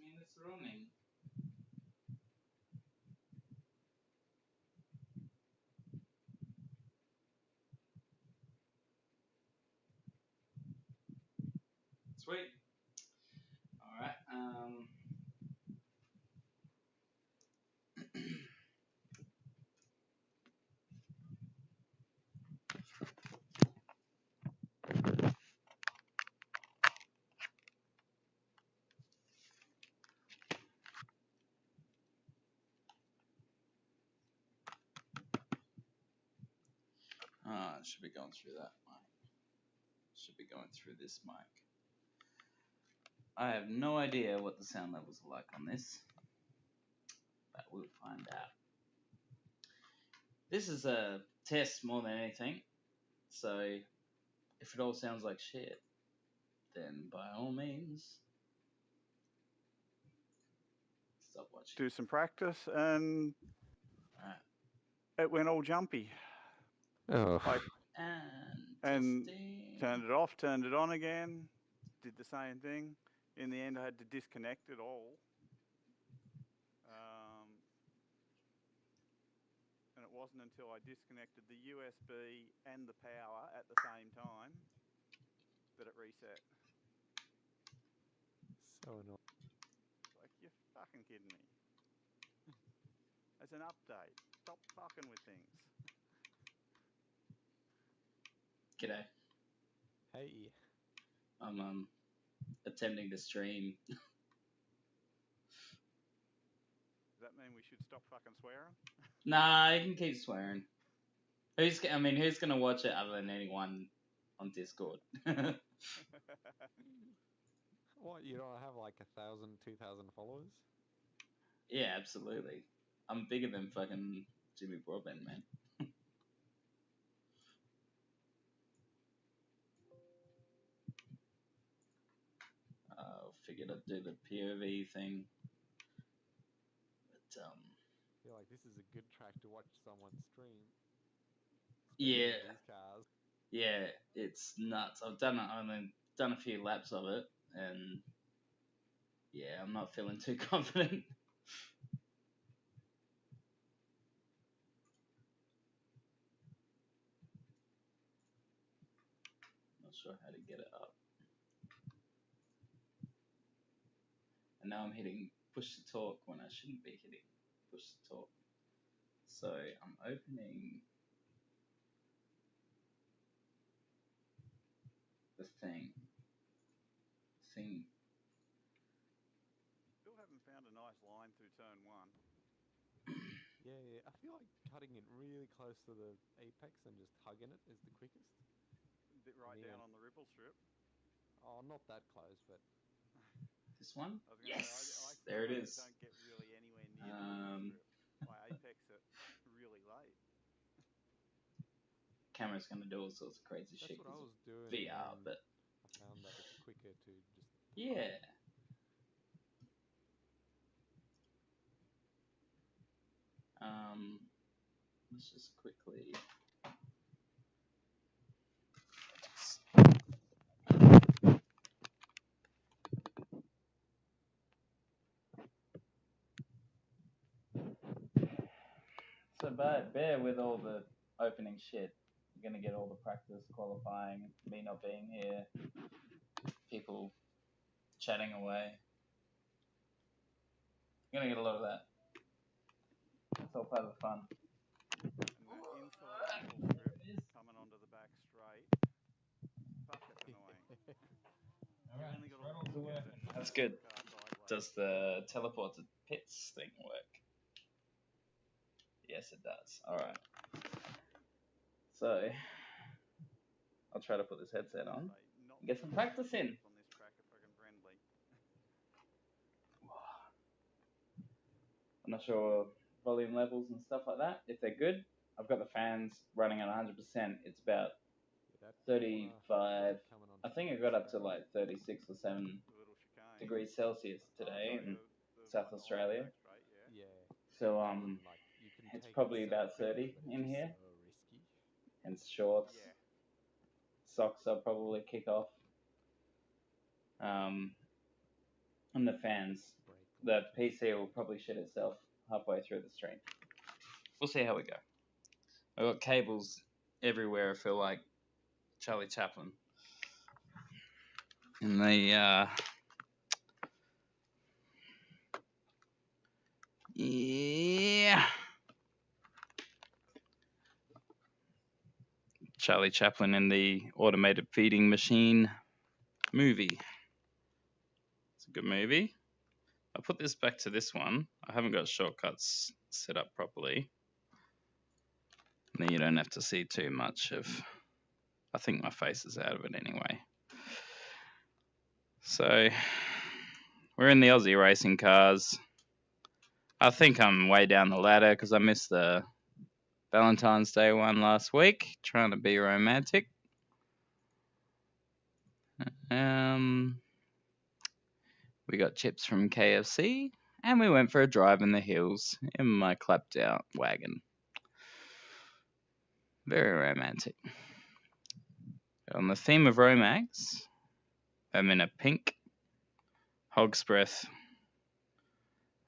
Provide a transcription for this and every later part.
minutes running. Sweet. All right. Should be going through that mic. Should be going through this mic. I have no idea what the sound levels are like on this, but we'll find out. This is a test more than anything, so if it all sounds like shit, then by all means, stop watching. Do some practice, and Right. it went all jumpy. Oh. And turned it off, turned it on again, did the same thing. In the end, I had to disconnect it all. And it wasn't until I disconnected the USB and the power at the same time that it reset. So annoying. Like, you're fucking kidding me. As an update, stop fucking with things. G'day. Hey. I'm attempting to stream. Does that mean we should stop fucking swearing? Nah, you can keep swearing. Who's gonna watch it other than anyone on Discord? What, you don't have like 1,000, 2,000 followers? Yeah, absolutely. I'm bigger than fucking Jimmy Broadbent, man. Figured I'd do the POV thing. But, I feel like this is a good track to watch someone stream. Yeah. These cars. Yeah, it's nuts. I've done a few laps of it, and yeah, I'm not feeling too confident. Not sure how to get it up. And now I'm hitting push to talk when I shouldn't be hitting push to talk. So I'm opening the thing. Still haven't found a nice line through turn one. Yeah, I feel like cutting it really close to the apex and just hugging it is the quickest. A bit right down on the ripple strip. Oh, not that close, but... This one? Yes! I there it is. Don't get really anywhere near the ripple strip. I apex it really late. Camera's gonna do all sorts of crazy shit. That's what I was doing. VR, but... I found that it's quicker to just... Yeah. Let's just quickly... So bear with all the opening shit. You're gonna get all the practice qualifying, me not being here, people chatting away. You're gonna get a lot of that. It's all part of the fun. And that inside ripple strip coming onto the back straight. Fuck, that's annoying. That's good. Does the teleport to pits thing work? Yes, it does. Alright. So, I'll try to put this headset on and get some practice in. I'm not sure volume levels and stuff like that, if they're good. I've got the fans running at 100%. It's about 35. I think I got up to like 36 or 7 degrees Celsius today in South Australia. So it's probably about 30 in here. And shorts, socks I'll probably kick off. and the fans. The PC will probably shit itself halfway through the stream. We'll see how we go. I've got cables everywhere, I feel like Charlie Chaplin. And the, yeah. Charlie Chaplin in the automated feeding machine movie. It's a good movie. I'll put this back to this one. I haven't got shortcuts set up properly. Then you don't have to see too much of... I think my face is out of it anyway. So, we're in the Aussie racing cars. I think I'm way down the ladder because I missed the Valentine's Day one last week, trying to be romantic. We got chips from KFC, and we went for a drive in the hills in my clapped out wagon. Very romantic. On the theme of romance, I'm in a pink Hog's Breath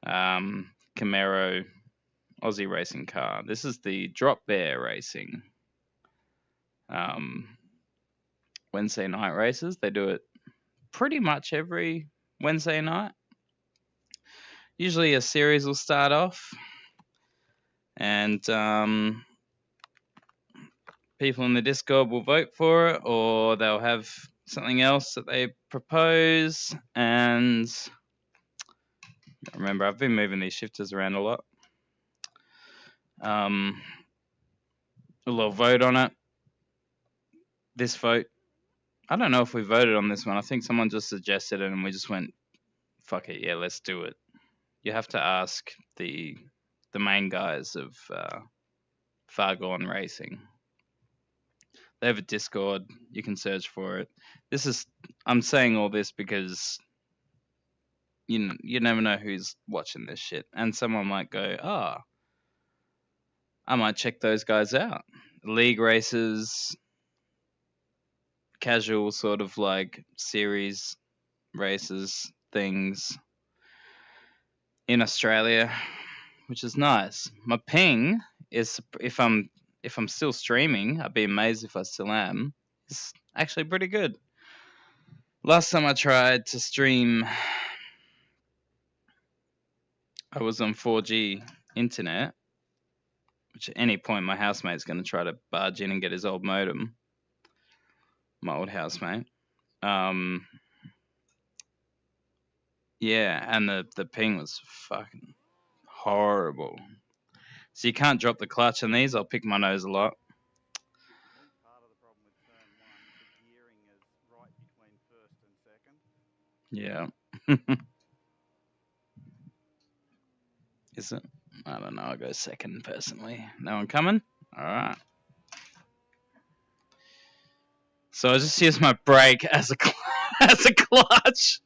Camaro Aussie racing car. This is the Drop Bear Racing Wednesday night races. They do it pretty much every Wednesday night. Usually a series will start off, and people in the Discord will vote for it, or they'll have something else that they propose. And remember, I've been moving these shifters around a lot. We'll vote on it. This vote, I don't know if we voted on this one. I think someone just suggested it and we just went, fuck it, yeah, let's do it. You have to ask the main guys of Far Gone Racing. They have a Discord. You can search for it. I'm saying all this because you never know who's watching this shit. And someone might go, I might check those guys out. League races, casual sort of like series races, things in Australia, which is nice. My ping is, if I'm still streaming, I'd be amazed if I still am, it's actually pretty good. Last time I tried to stream, I was on 4G internet, which at any point my housemate's going to try to barge in and get his old modem. My old housemate. Yeah, and the ping was fucking horrible. So you can't drop the clutch on these. I'll pick my nose a lot. I think part of the problem with turn 1 is the gearing is right between first and second. Yeah. Is it? I don't know. I'll go second personally. No one coming? All right. So I just use my brake as a clutch.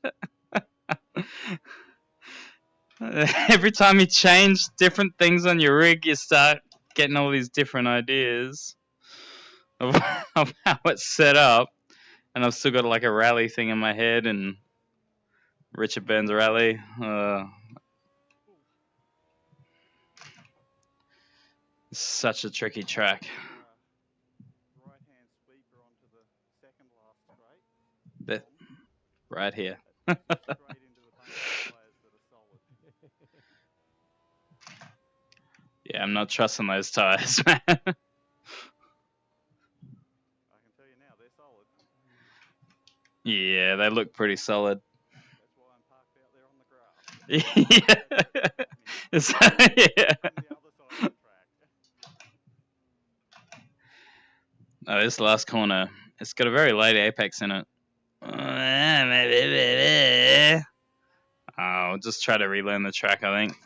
Every time you change different things on your rig, you start getting all these different ideas of how it's set up. And I've still got like a rally thing in my head and Richard Burns rally. It's such a tricky track. Right-hand sweeper onto the second last straight. Right here. Straight into the bunch of tyres that are solid. Yeah, I'm not trusting those tyres, man. I can tell you now, they're solid. Yeah, they look pretty solid. That's why I'm parked out there on the grass. Yeah. On the other side of the track. Oh, this last corner, it's got a very late apex in it. I'll just try to relearn the track, I think.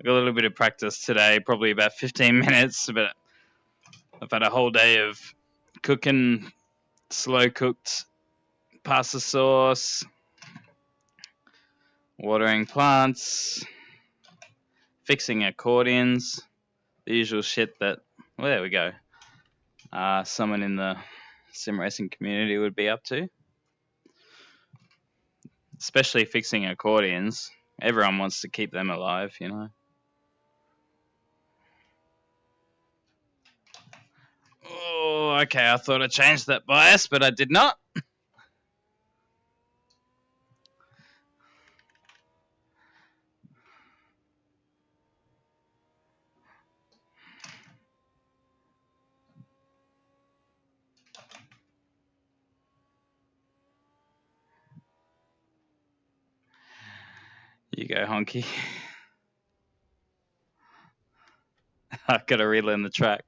I got a little bit of practice today, probably about 15 minutes, but I've had a whole day of cooking, slow cooked pasta sauce, watering plants, fixing accordions, the usual shit that, well, there we go, someone in the sim racing community would be up to. Especially fixing accordions. Everyone wants to keep them alive, you know. Oh, okay, I thought I changed that bias, but I did not. You go, Honky. I've got to relearn the track.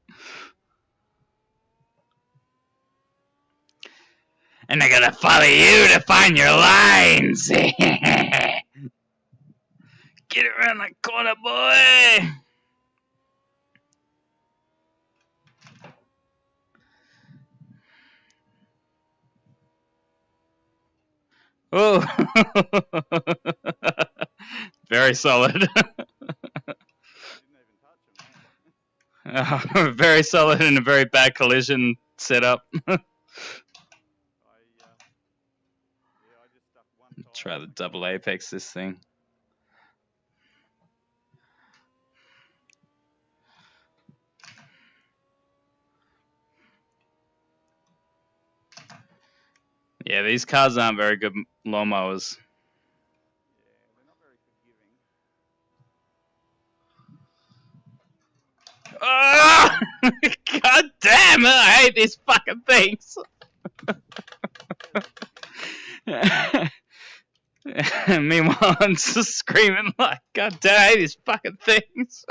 And I gotta follow you to find your lines. Get around that corner, boy. Oh. Very solid. Very solid in a very bad collision setup. Try the double apex this thing. Yeah, these cars aren't very good lawnmowers. Oh! God damn it, I hate these fucking things. Meanwhile, I'm just screaming like, God damn, I hate these fucking things.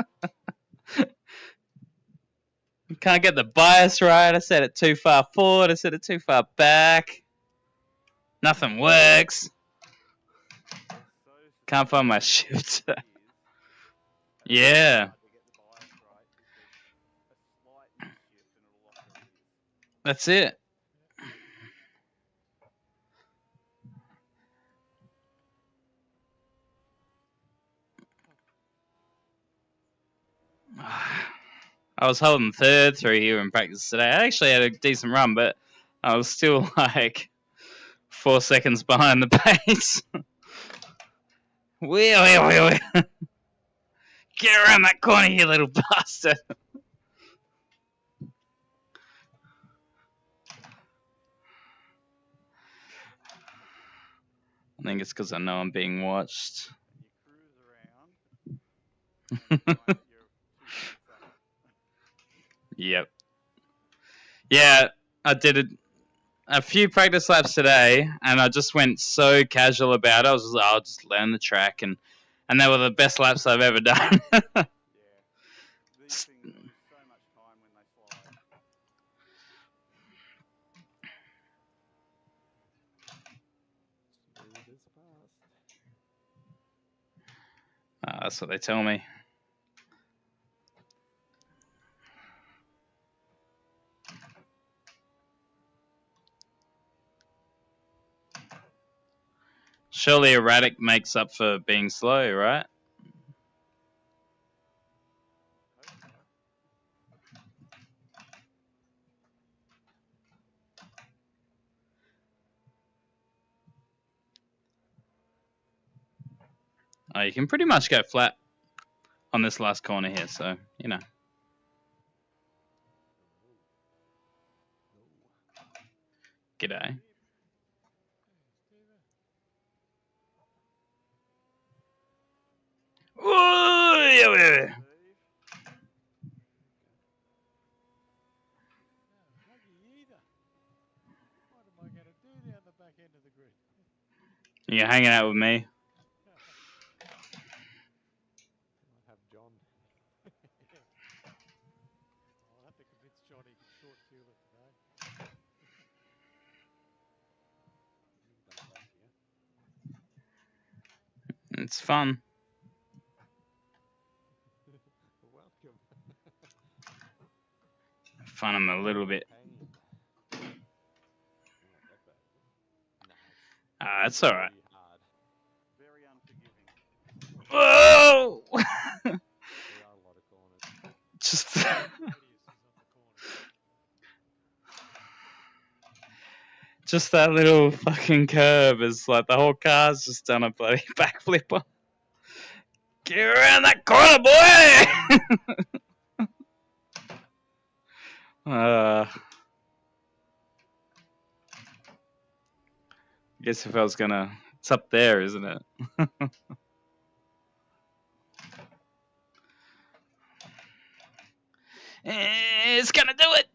Can't get the bias right. I set it too far forward. I set it too far back. Nothing works. Can't find my shift. Yeah. That's it. I was holding third through here in practice today. I actually had a decent run, but I was still like 4 seconds behind the pace. Wheel. Get around that corner, you little bastard. I think it's because I know I'm being watched. Yep. Yeah, I did a few practice laps today, and I just went so casual about it. I was just like, I'll just learn the track, and they were the best laps I've ever done. That's what they tell me. Surely erratic makes up for being slow, right? Oh, you can pretty much go flat on this last corner here, so, you know. G'day. Ooh, yeah. You're hanging out with me. Have John. I'll have to convince John he can short fuel it today. It's fun. Welcome. Fun him a little bit. It's alright. Whoa! Just. Just that little fucking curve is like the whole car's just done a bloody backflip on. Get around that corner, boy! Guess if I was gonna... It's up there, isn't it? It's gonna do it!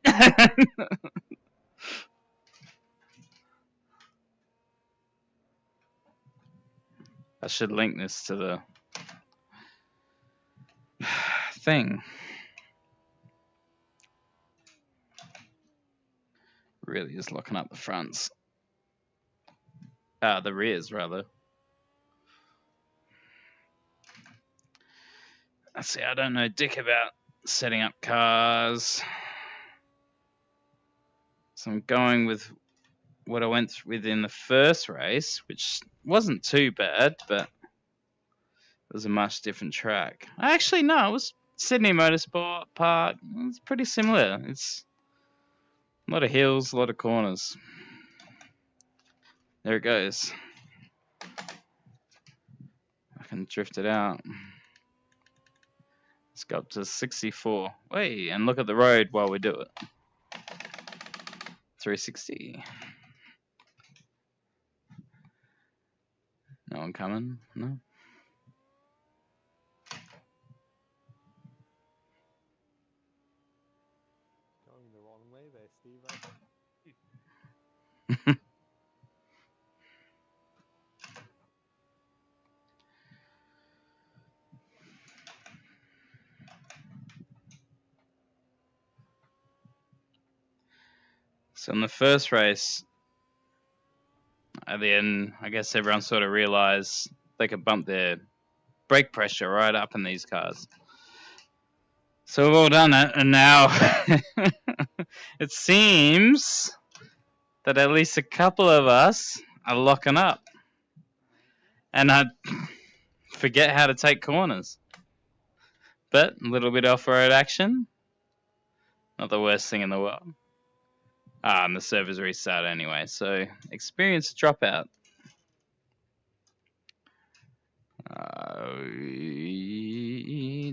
I should link this to the thing. Really is locking up the fronts. The rears, rather. See, I don't know dick about setting up cars. So I'm going with what I went with in the first race, which wasn't too bad, but it was a much different track. Actually, no, it was Sydney Motorsport Park. It's pretty similar. It's a lot of hills, a lot of corners. There it goes. I can drift it out. Let's go up to 64. Wait, and look at the road while we do it. 360. No one coming? No? Going the wrong way there, Steve. So in the first race, at the end, I guess everyone sort of realized they could bump their brake pressure right up in these cars. So we've all done it, and now it seems that at least a couple of us are locking up. And I forget how to take corners. But a little bit off-road action, not the worst thing in the world. And the server's restart anyway, so experience dropout.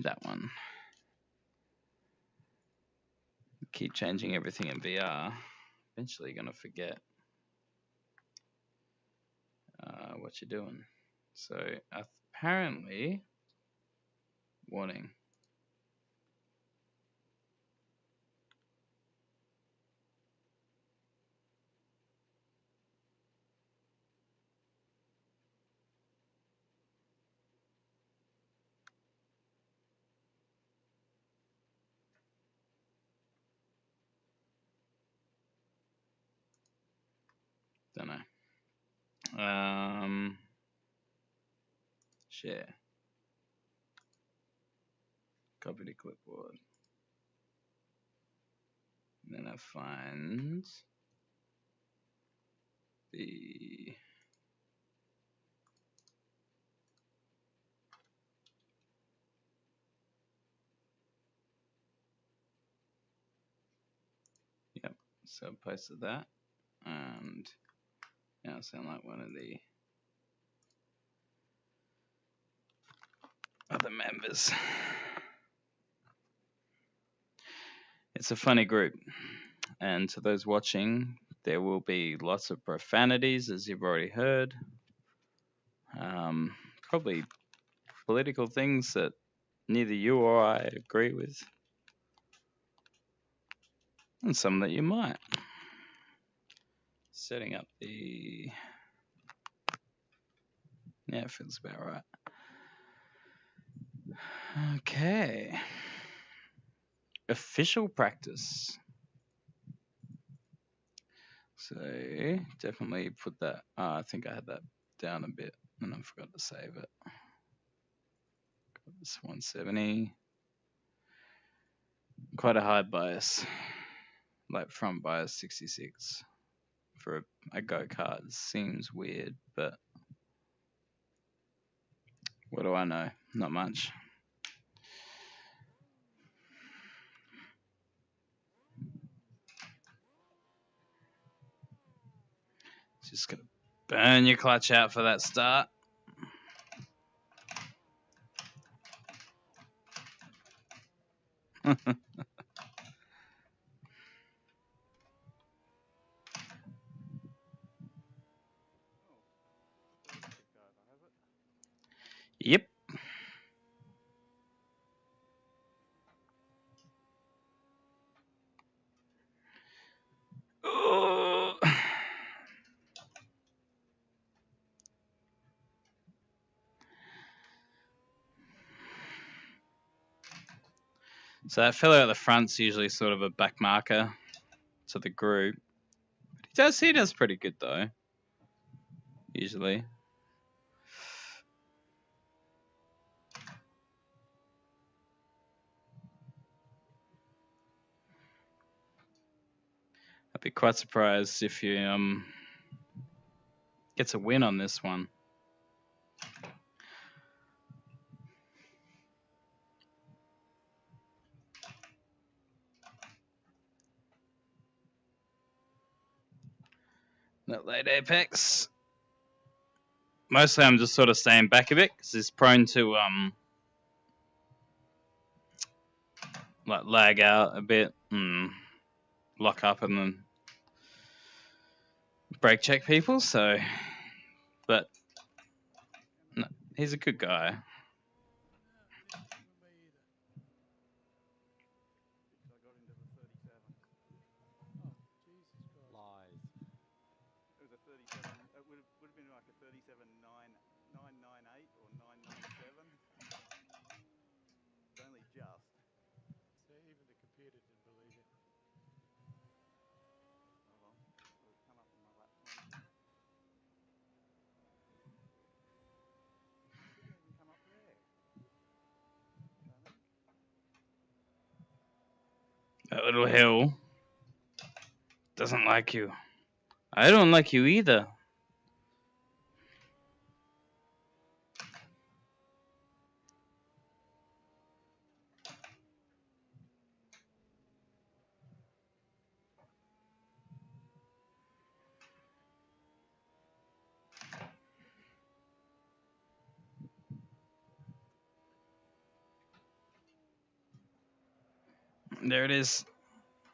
That one. Keep changing everything in VR. Eventually gonna forget what you're doing. So apparently, warning. Don't know. Share. Copy to clipboard. And then I find the so I posted that, and now I sound like one of the other members. It's a funny group, and to those watching, there will be lots of profanities, as you've already heard. Probably political things that neither you or I agree with, and some that you might. Setting up the... Yeah, it feels about right. Okay. Official practice. So definitely put that. I think I had that down a bit and I forgot to save it. Got this 170. Quite a high bias, like front bias 66 for a go-kart. Seems weird, but what do I know? Not much. Just gonna burn your clutch out for that start. Yep. Oh. So that fellow at the front's usually sort of a back marker to the group. He does pretty good though. Usually. I'd be quite surprised if he gets a win on this one. That late apex. Mostly I'm just sort of staying back a bit because he's prone to like lag out a bit and lock up and then brake check people. So, but no, he's a good guy. Lies. It was a 37. It would have been like a 37.998 or 997. It's only just. So even the computer didn't believe it. Oh well, it'll come up in my lap time. It didn't even come up there. That little hill doesn't like you. I don't like you either. There it is.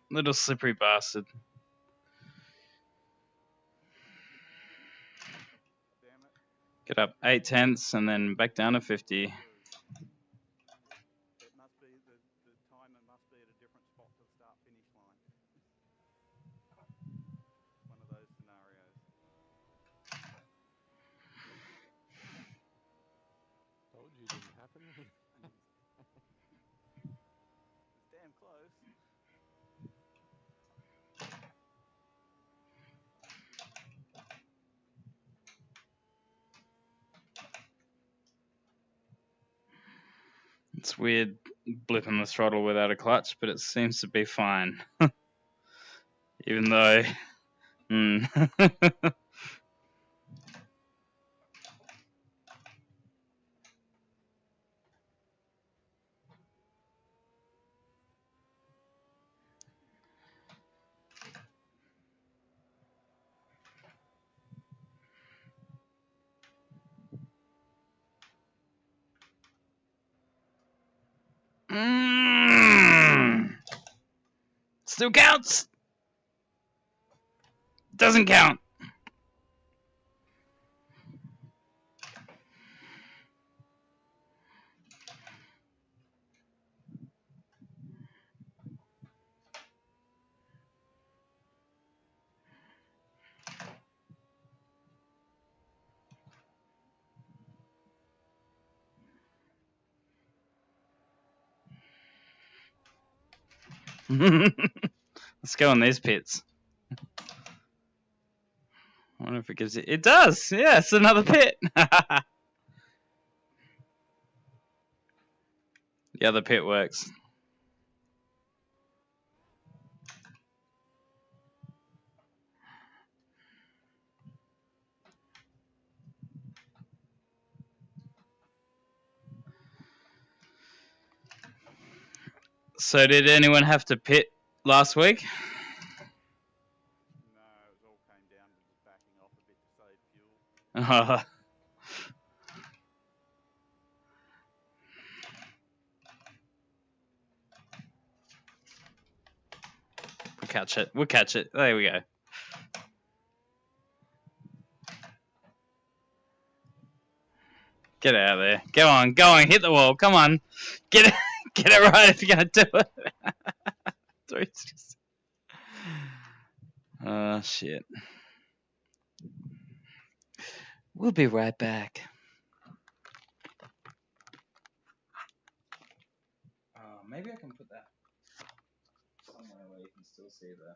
Little slippery bastard. Damn it. Get up 8/10 and then back down to 50. It must be the timer must be at a different spot to the start finish line. One of those scenarios. Told you it didn't happen. It's damn close. It's weird blipping the throttle without a clutch, but it seems to be fine. Even though... Still counts! Doesn't count! Let's go on these pits. I wonder if it gives it... It does! Yeah, it's another pit! The other pit works. So did anyone have to pit last week? No, it was all came down to just backing off a We'll catch it. We'll catch it. There we go. Get out of there. Go on. Go on. Hit the wall. Come on. Get it. Get it right if you're going to do it. Oh, shit. We'll be right back. Maybe I can put that somewhere where you can still see the.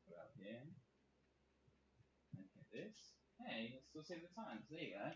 Put up here. And hit this. Hey, you can still see the times. There you go.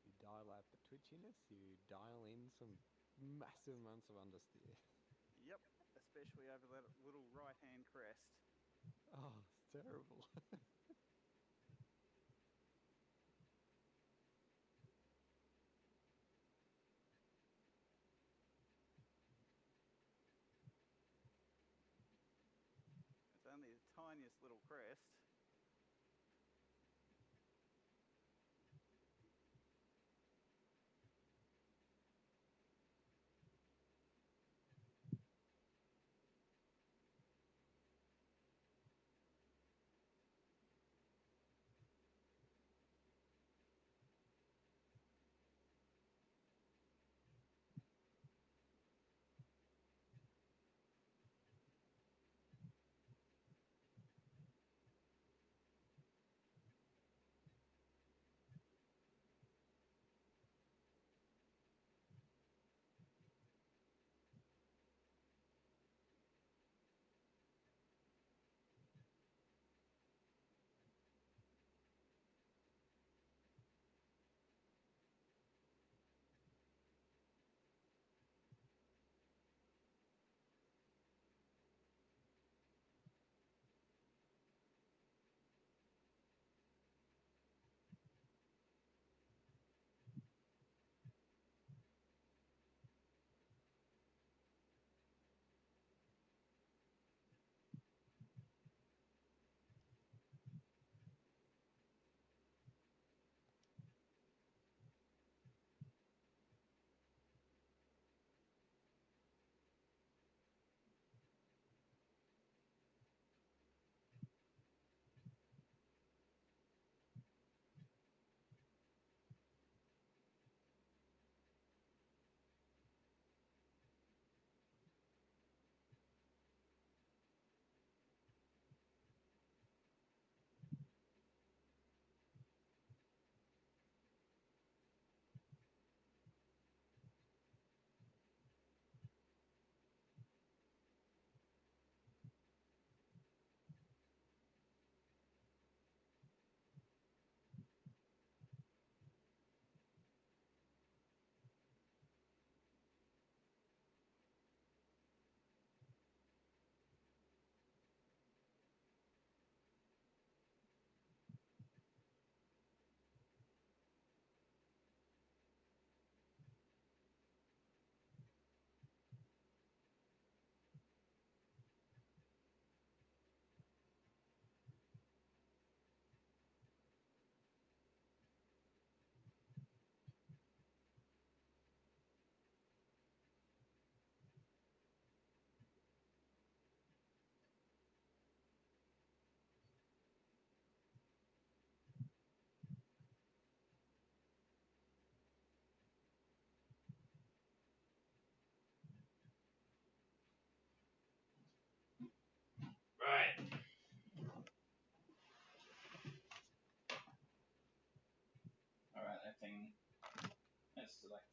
You dial out the twitchiness, you dial in some massive amounts of understeer. Yep, especially over that little right-hand crest. Oh, it's terrible. It's only the tiniest little crest.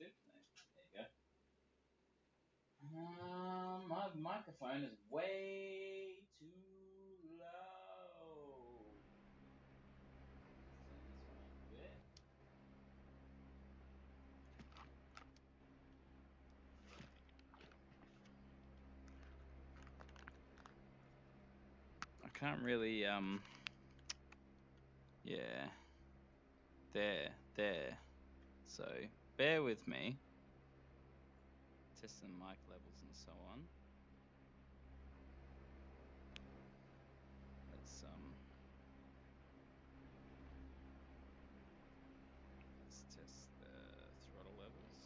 active. There you go. My microphone is way too low. Let's turn this one up a bit. I can't really, yeah, there. So, bear with me. Test the mic levels and so on. Let's test the throttle levels.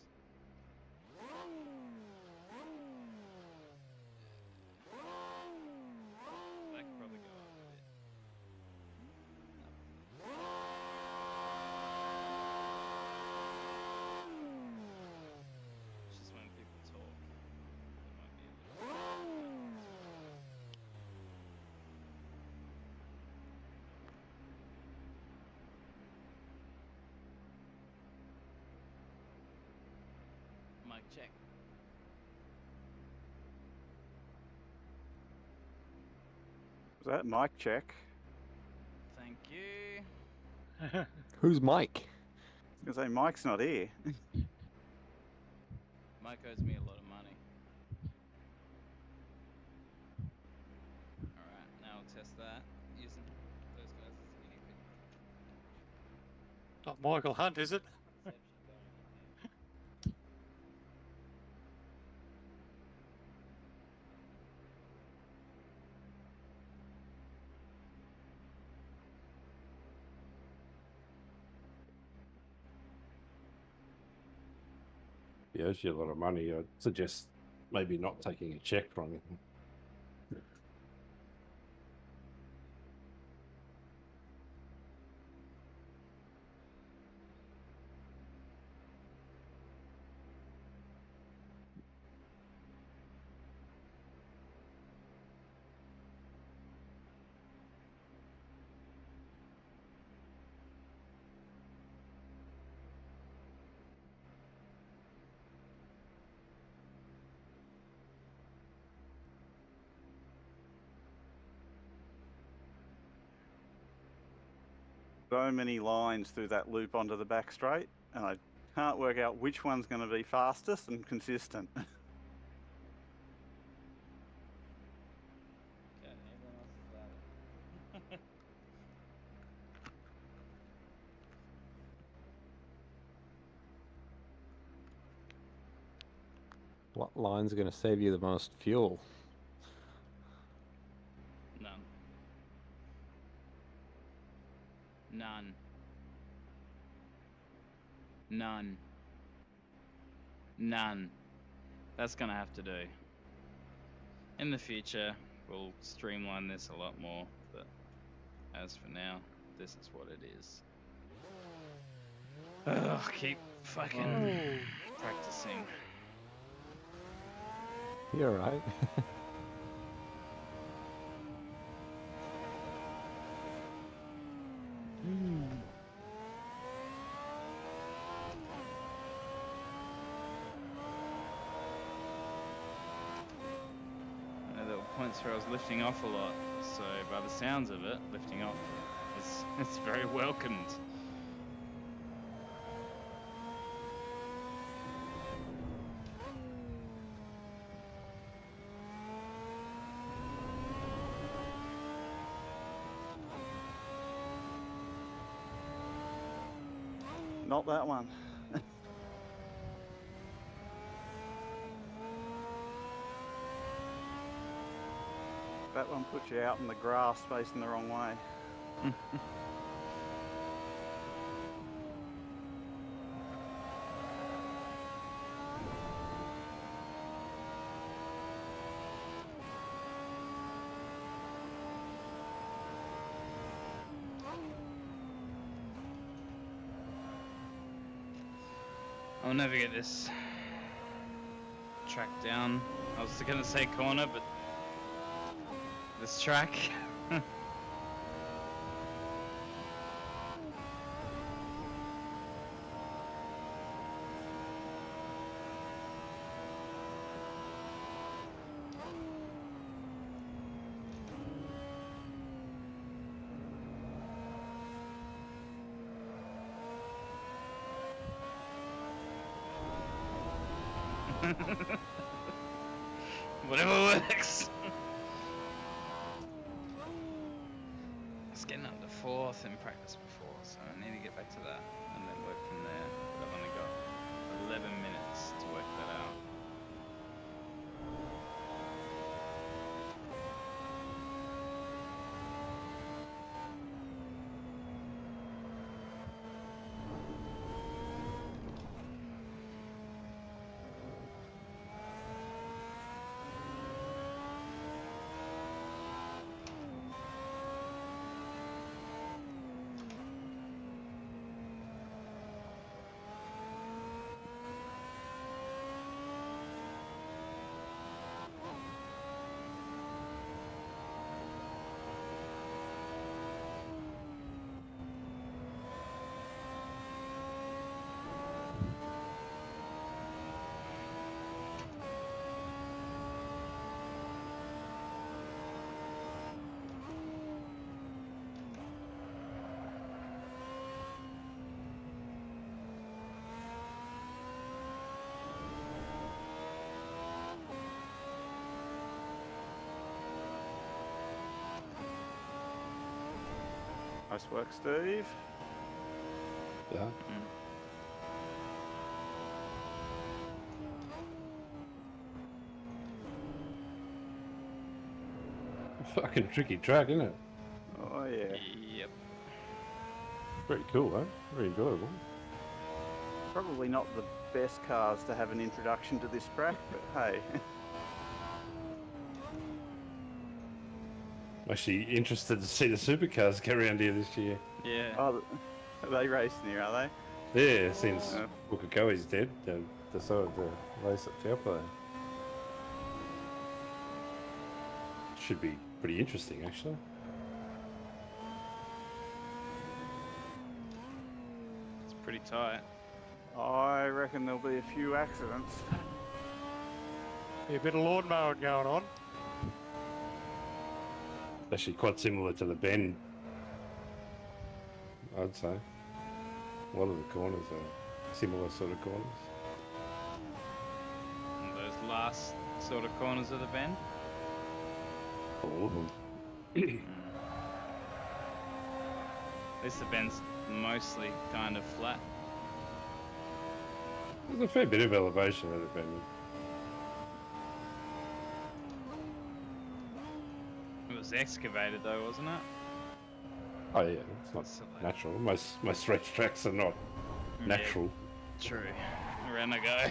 That could probably go up a bit. It's just when people talk, there might be a bit of mic check. Was that mic check? Thank you. Who's Mike? I was going to say, Mike's not here. Mike owes me a lot of money. Alright, now we'll test that using those guys as a guinea pig. Not Michael Hunt, is it? Reception going on here. He owes you a lot of money. I'd suggest maybe not taking a check from him. So many lines through that loop onto the back straight, and I can't work out which one's going to be fastest and consistent. Okay, everyone else is louder. What line's going to save you the most fuel? None. None. None. None. That's gonna have to do. In the future, we'll streamline this a lot more, but as for now, this is what it is. Ugh, keep fucking practicing. You're right. There were points where I was lifting off a lot, so by the sounds of it, lifting off it's very welcomed. Not that one. That one puts you out in the grass facing the wrong way. I'll never get this track down. I was gonna say corner, but this track. Whatever works. I was getting up to 4th in practice before, so I need to get back to that and then work from there. But I've only got 11 minutes to work that out. Nice work, Steve. Yeah. Fucking tricky track, isn't it? Oh, yeah. Yep. Very cool, huh? Very enjoyable. Probably not the best cars to have an introduction to this track, but hey. I'm actually interested to see the supercars get around here this year. Yeah. Oh, are they racing here, are they? Yeah, since Bukakoi's dead, they decided to race at Taupo. Should be pretty interesting, actually. It's pretty tight. I reckon there'll be a few accidents. Be a bit of lawn mowing going on. Actually quite similar to the bend, I'd say. A lot of the corners are similar sort of corners. And those last sort of corners of the bend. All of them. At least the bend's mostly kind of flat. There's a fair bit of elevation at the bend. It was excavated though, wasn't it? Oh yeah, it's not So, like, natural. Most racetracks are not natural. True. Around I go.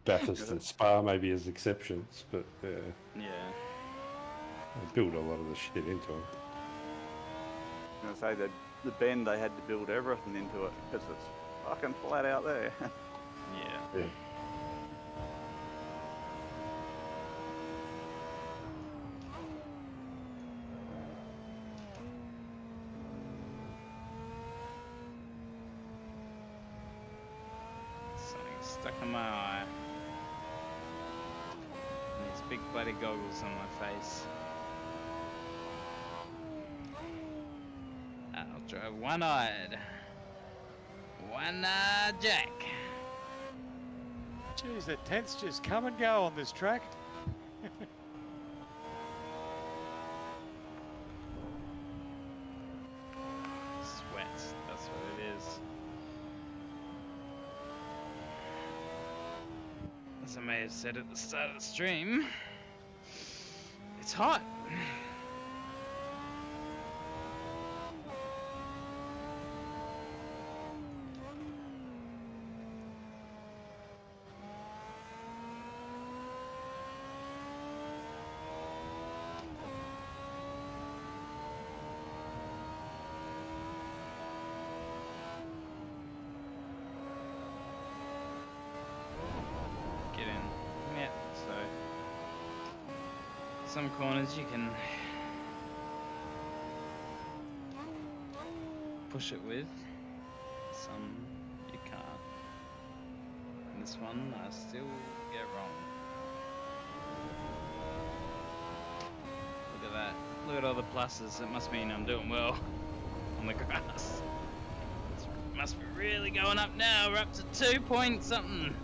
Bathurst and Spa maybe as exceptions, but Yeah. they build a lot of the shit into them. I was going to say that the bend, they had to build everything into it because it's fucking flat out there. Yeah. Yeah. Something's stuck in my eye. And these big bloody goggles on my face. I'll drive one-eyed. One-eyed Jack. Jeez, the tents just come and go on this track. Sweats, that's what it is. As I may have said at the start of the stream, it's hot. Get in. Yeah, so some corners you can push it with, some you can't. And this one I still get wrong. Look at that. Look at all the pluses. It must mean I'm doing well on the grass. It's must be really going up now. We're up to 2 point something.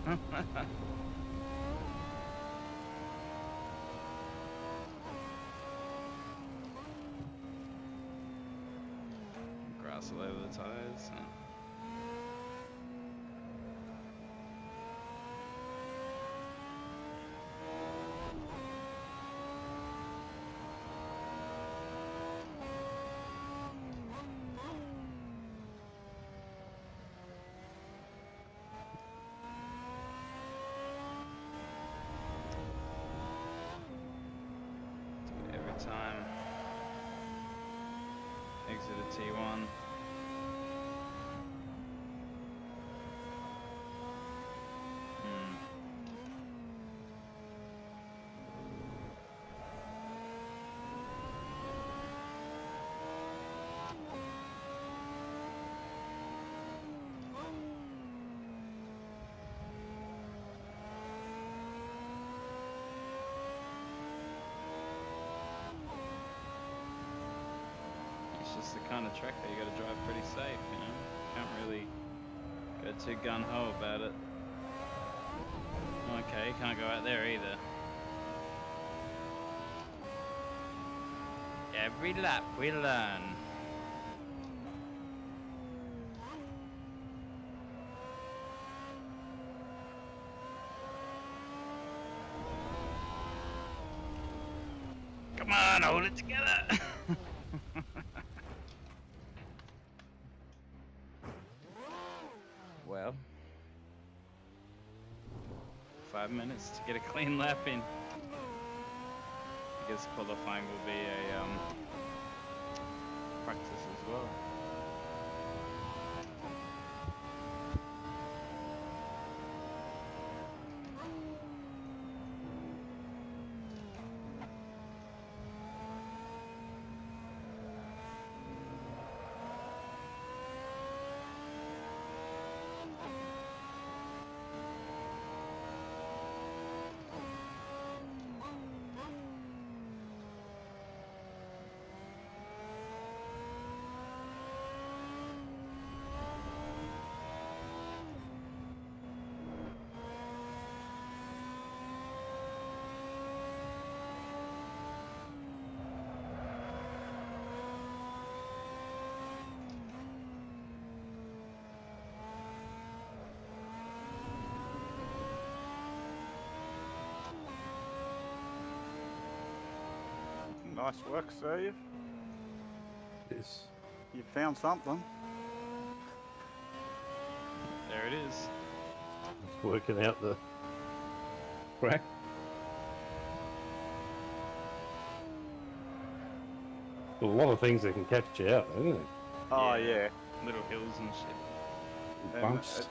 Grass all over the tires. Time. Exit at T1. It's just the kind of track that you got to drive pretty safe, you know. Can't really go too gung-ho about it. Okay, you can't go out there either. Every lap we learn. Come on, hold it together. Well, 5 minutes to get a clean lap in. I guess qualifying will be a practice as well. Nice work, Steve. Yes. You found something. There it is. It's working out the crack. A lot of things that can catch you out, isn't it? Oh yeah. Little hills and shit. And Bumps.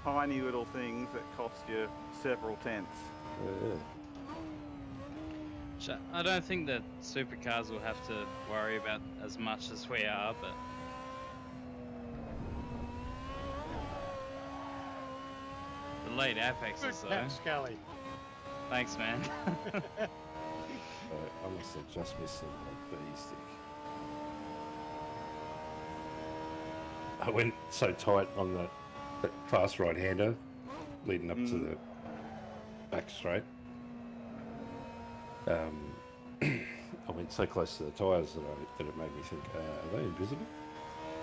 tiny little things that cost you several tenths. Yeah. I don't think that supercars will have to worry about as much as we are, but the late apexes Good though. catch, Scully. Thanks, man. I must have just missed the B stick. I went so tight on that fast right-hander leading up to the back straight. I went so close to the tyres that it made me think, are they invisible?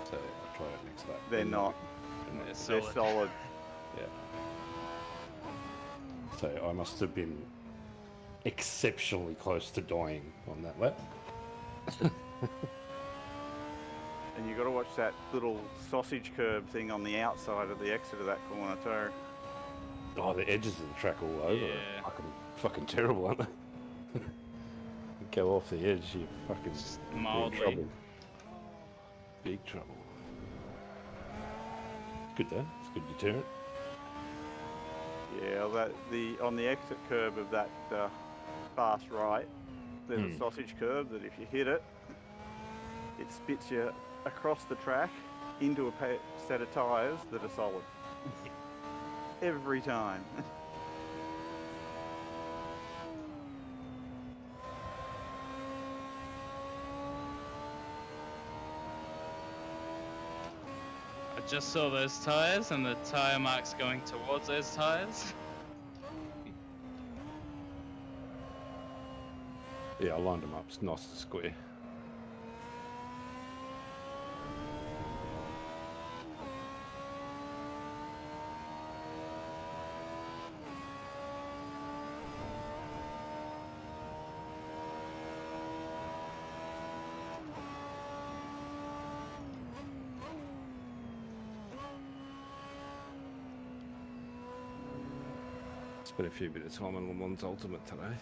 So I tried it next lap. They're not. They're They're solid. Yeah. So I must have been exceptionally close to dying on that lap. And you got to watch that little sausage curb thing on the outside of the exit of that corner too. Oh, the edges of the track all over Yeah. are fucking terrible, aren't they? Go off the edge, you fucking Just be in mildly. trouble. Big trouble. It's good though. It's good deterrent. Yeah, on the exit curb of that fast right, there's a sausage curb that if you hit it, it spits you across the track into a set of tyres that are solid. Every time. just saw those tyres and the tyre marks going towards those tyres. Yeah, I lined them up. It's nice and square. Spent a few bit of time on Le Mans Ultimate today.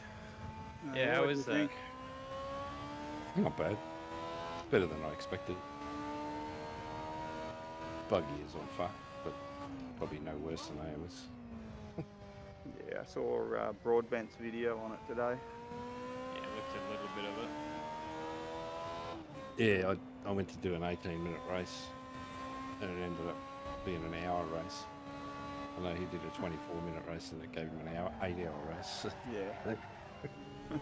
Yeah, how is that? Not bad. It's better than I expected. Buggy is on fuck, but probably no worse than AMS. Yeah, I saw Broadbent's video on it today. Yeah, looked at a little bit of it. Yeah, I went to do an 18-minute race, and it ended up being an hour race. I know he did a 24-minute race, and it gave him an 8-hour race. Yeah. It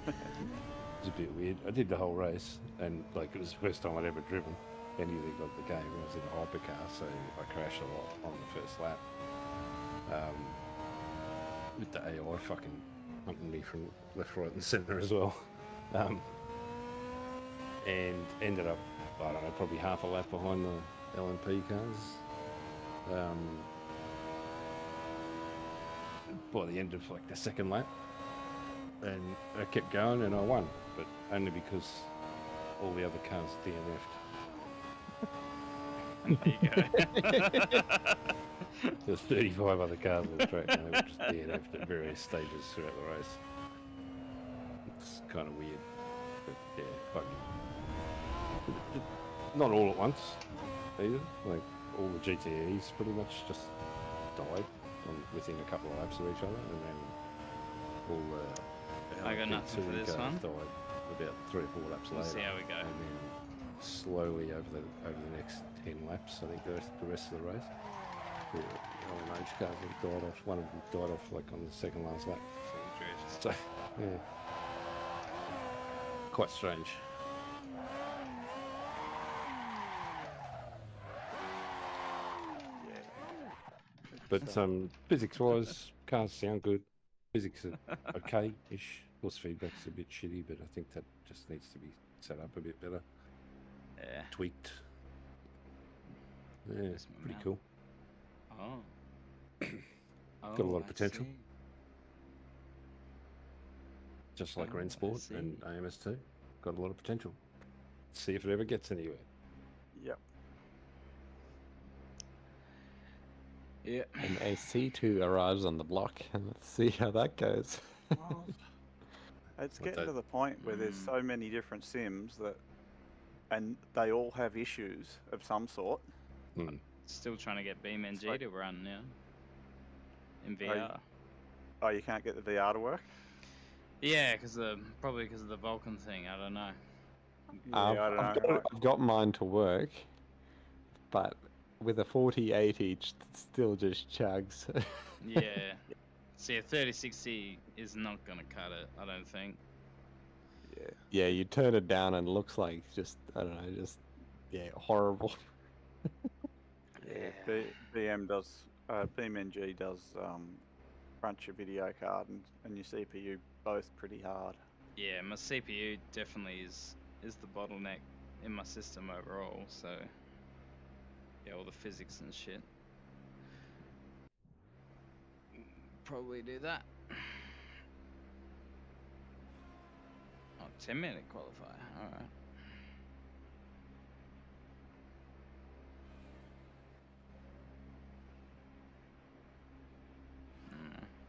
was a bit weird. I did the whole race, and like it was the first time I'd ever driven anything of the game. I was in a hypercar, so I crashed a lot on the first lap. With the AI fucking hunting me from left, right, and centre as well. And ended up, I don't know, probably half a lap behind the LMP cars. By the end of like the second lap, and I kept going and I won, but only because all the other cars DNF'd. There you go. There's 35 other cars on the track and they were just DNF'd at various stages throughout the race. It's kind of weird, but yeah, fucking. Not all at once either. Like all the GTEs pretty much just died within a couple of laps of each other, and then all the I got nothing for this one. died about 3 or 4 laps We'll later. see how we go. And then slowly over the next 10 laps, I think the rest of the race, the LMH cars have died off. One of them died off like on the second last lap. Full drift. So yeah, quite strange. But physics-wise, cars sound good. Physics are okay-ish. Force feedback's a bit shitty, but I think that just needs to be set up a bit better. Yeah. Tweaked. Yeah, it's pretty cool. Oh. Got a lot of potential. see. Just like Oh, I Rensport see. and AMS2. Got a lot of potential. See if it ever gets anywhere. Yep. Yeah. And a C2 arrives on the block, and let's see how that goes. It's What getting to the- the point where there's so many different sims that, and they all have issues of some sort. Still trying to get BeamNG like- to run now. In Are you- VR. Oh, you can't get the VR to work? Yeah, probably because of the Vulcan thing. I don't know. Yeah, I don't know. I've got mine to work, but with a 4080, it still just chugs. Yeah. See, a 3060 is not gonna cut it. I don't think. Yeah. Yeah, you turn it down and it looks like just, I don't know, just, yeah, horrible. Yeah. BeamNG does crunch your video card and your CPU both pretty hard. Yeah, my CPU definitely is the bottleneck in my system overall. So yeah, all the physics and shit. Probably do that. Oh, 10-minute qualifier. All right.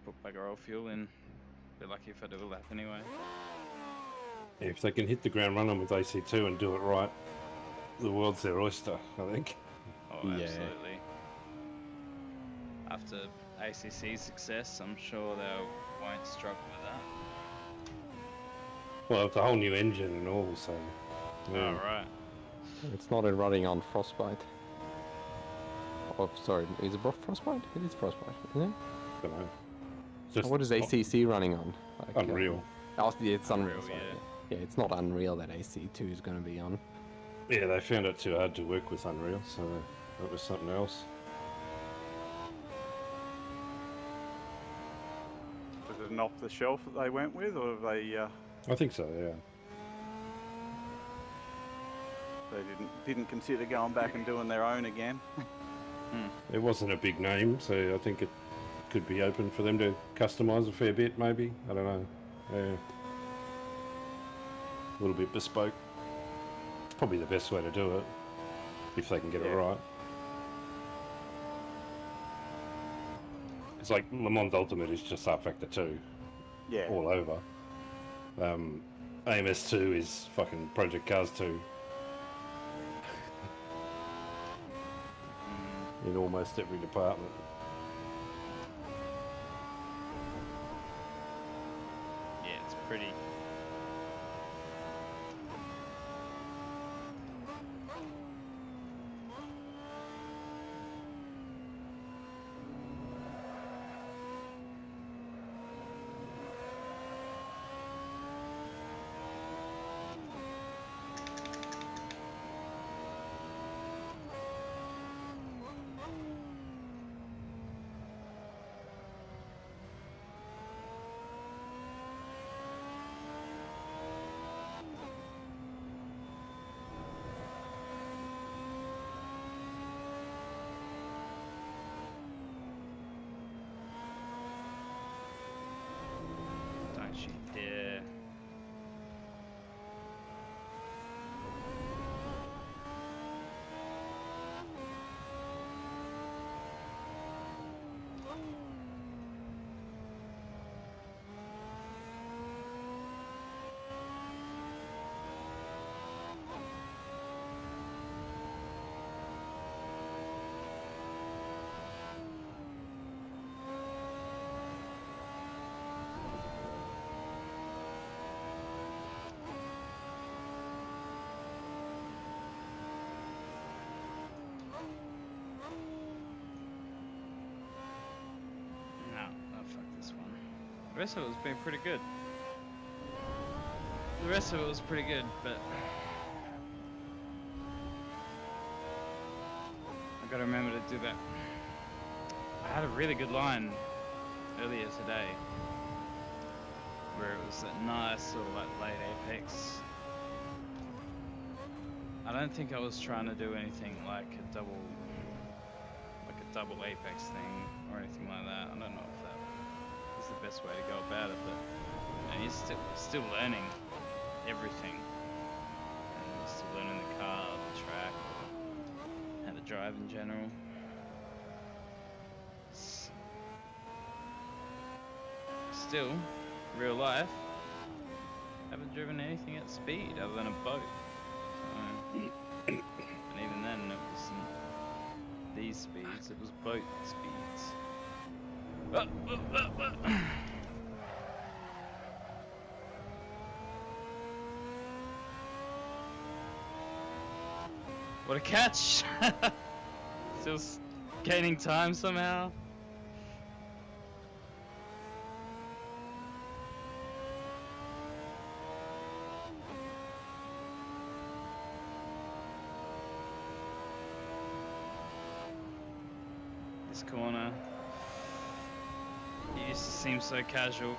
Put bugger all fuel in. Be lucky if I do a lap anyway. Yeah, if they can hit the ground running with AC2 and do it right, the world's their oyster, I think. Oh, Yeah. absolutely. After ACC success, I'm sure they won't struggle with that. Well, it's a whole new engine and all, so. Yeah. All right. It's not running on Frostbite. Oh, sorry, is it Frostbite? It is Frostbite, isn't it? I don't know. Just What is ACC running on? Like, Unreal. Oh, yeah, it's Unreal. Unreal, Sorry. yeah. Yeah, it's not Unreal that AC2 is going to be on. Yeah, they found it too hard to work with Unreal, so That was something else. Was it an off-the-shelf that they went with, or have they? I think so, yeah. They didn't consider going back and doing their own again. It wasn't a big name, so I think it could be open for them to customise a fair bit, maybe. I don't know. Yeah. A little bit bespoke. It's probably the best way to do it, if they can get it right. It's like Le Mans Ultimate is just R Factor 2. Yeah. All over. AMS 2 is fucking Project Cars 2. In almost every department. Yeah, it's pretty. Don't you dare. No, fuck this one. The rest of it was been pretty good. The rest of it was pretty good, but I gotta remember to do that. I had a really good line earlier today where it was that nice sort of like late apex. I don't think I was trying to do anything like a double apex thing or anything like that. I don't know if that is the best way to go about it, but you know, you're still learning everything. And you're still learning the car, the track, how to drive in general. Still, real life, haven't driven anything at speed other than a boat. So, and even then, it wasn't these speeds, it was boat speeds. What a catch! Still gaining time somehow. This corner, it used to seem so casual,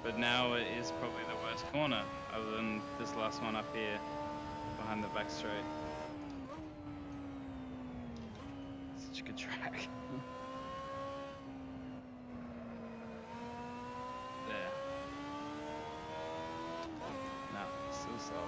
but now it is probably the worst corner, other than this last one up here, behind the back straight. Such a good track. There. No, still slower.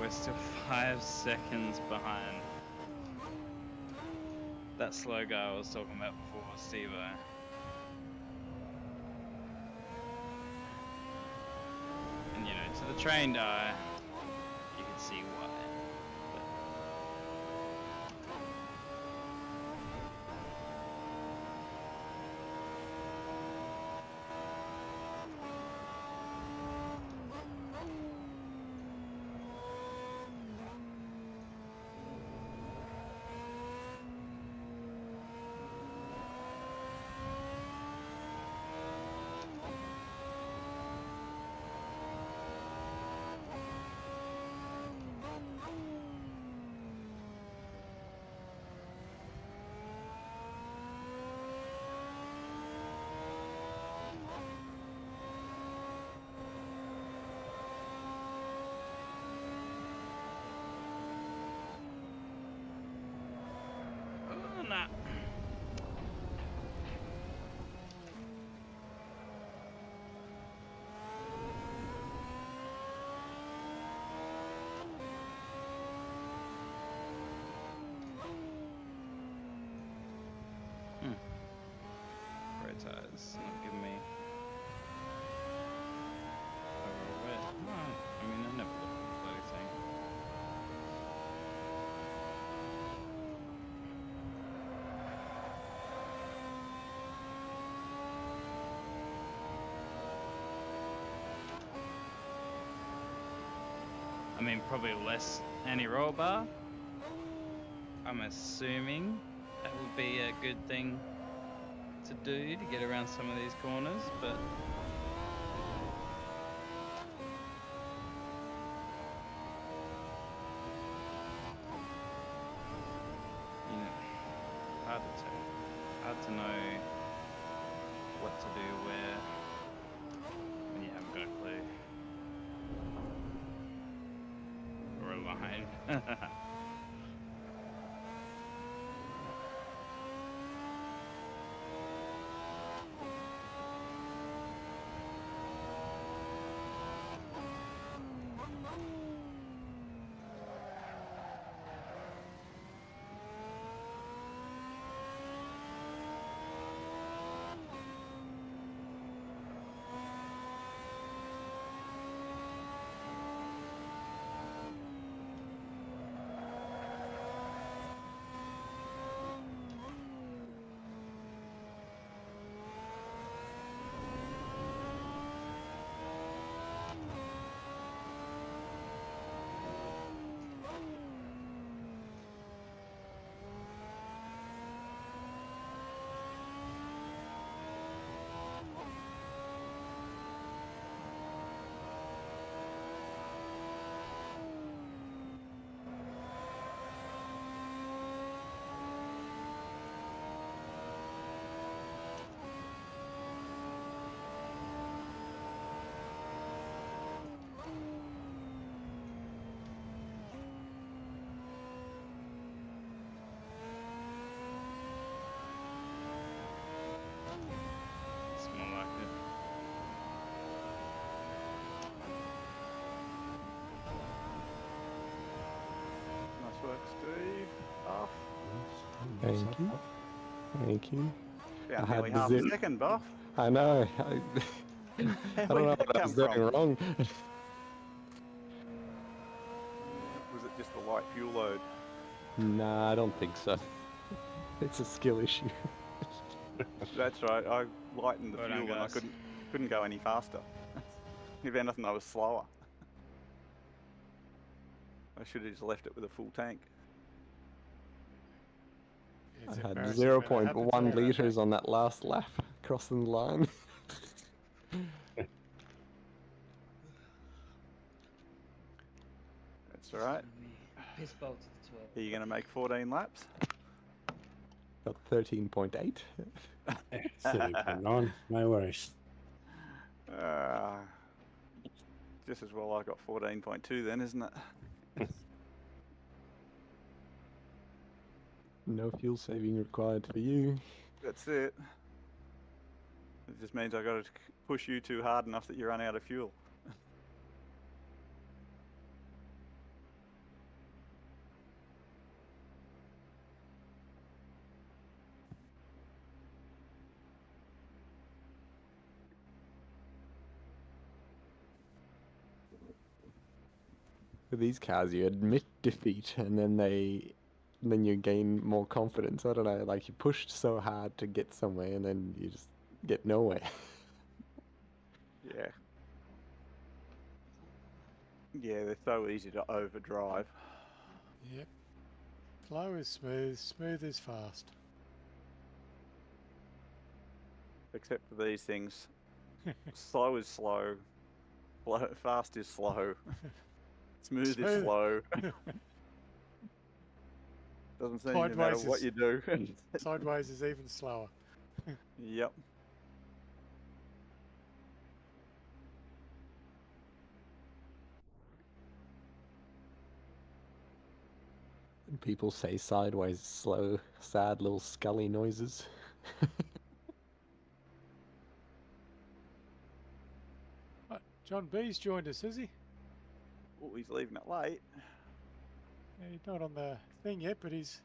we're still 5 seconds behind that slow guy I was talking about before, Steve-O. And you know, to the trained eye, you can see why. Oh, nah. Right tires, not giving me overall wet. No, I mean, I never look at the bloody thing. I mean, probably less anti-roll bar. I'm assuming that would be a good thing to do to get around some of these corners, but you know, hard to tell. Hard to know what to do where when you haven't got a clue. Or a line. It's more like it. Nice work, Steve. Buff. Thank you. Thank you. Yeah, I had nearly the half zip. a second, Buff. I know. I Where don't know did that what I come was doing from? wrong. Was it just the light fuel load? Nah, I don't think so. It's a skill issue. That's right. I lightened the Well done, fuel and I guys. couldn't go any faster. If anything, I was slower. I should have just left it with a full tank. It's I had embarrassing when it happens 0.1 like that. litres on that last lap crossing the line. That's all right. Piss bowl to the toilet. Are you going to make 14 laps? Got 13.8. 30.9, no worries. Just as well I got 14.2 then, isn't it? No fuel saving required for you. That's it. It just means I got to push you too hard enough that you run out of fuel. With these cars, you admit defeat, and then you gain more confidence. I don't know, like you pushed so hard to get somewhere, and then you just get nowhere. Yeah. Yeah, they're so easy to overdrive. Yep. Slow is smooth, smooth is fast. Except for these things. Slow is slow. Fast is slow. Smooth is Smooth. slow. Doesn't seem to matter Sideways what is- you do. Sideways is even slower. Yep. And people say sideways, slow, sad little scully noises. Right, John B's joined us, is he? Oh, he's leaving it late. Yeah, he's not on the thing yet, but he's...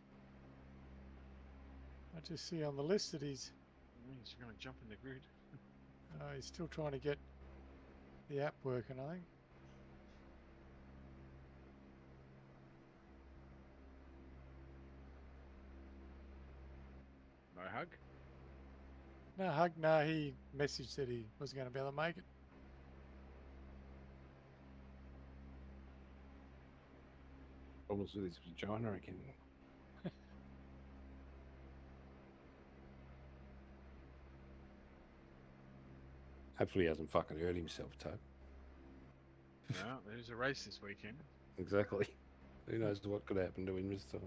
I just see on the list that he's going to jump in the grid. he's still trying to get the app working, I think. No hug. No hug, no, he messaged that he wasn't going to be able to make it. Problems with his vagina again. Hopefully he hasn't fucking hurt himself, Toad. No, there's a race this weekend. Exactly. Who knows what could happen to him this time.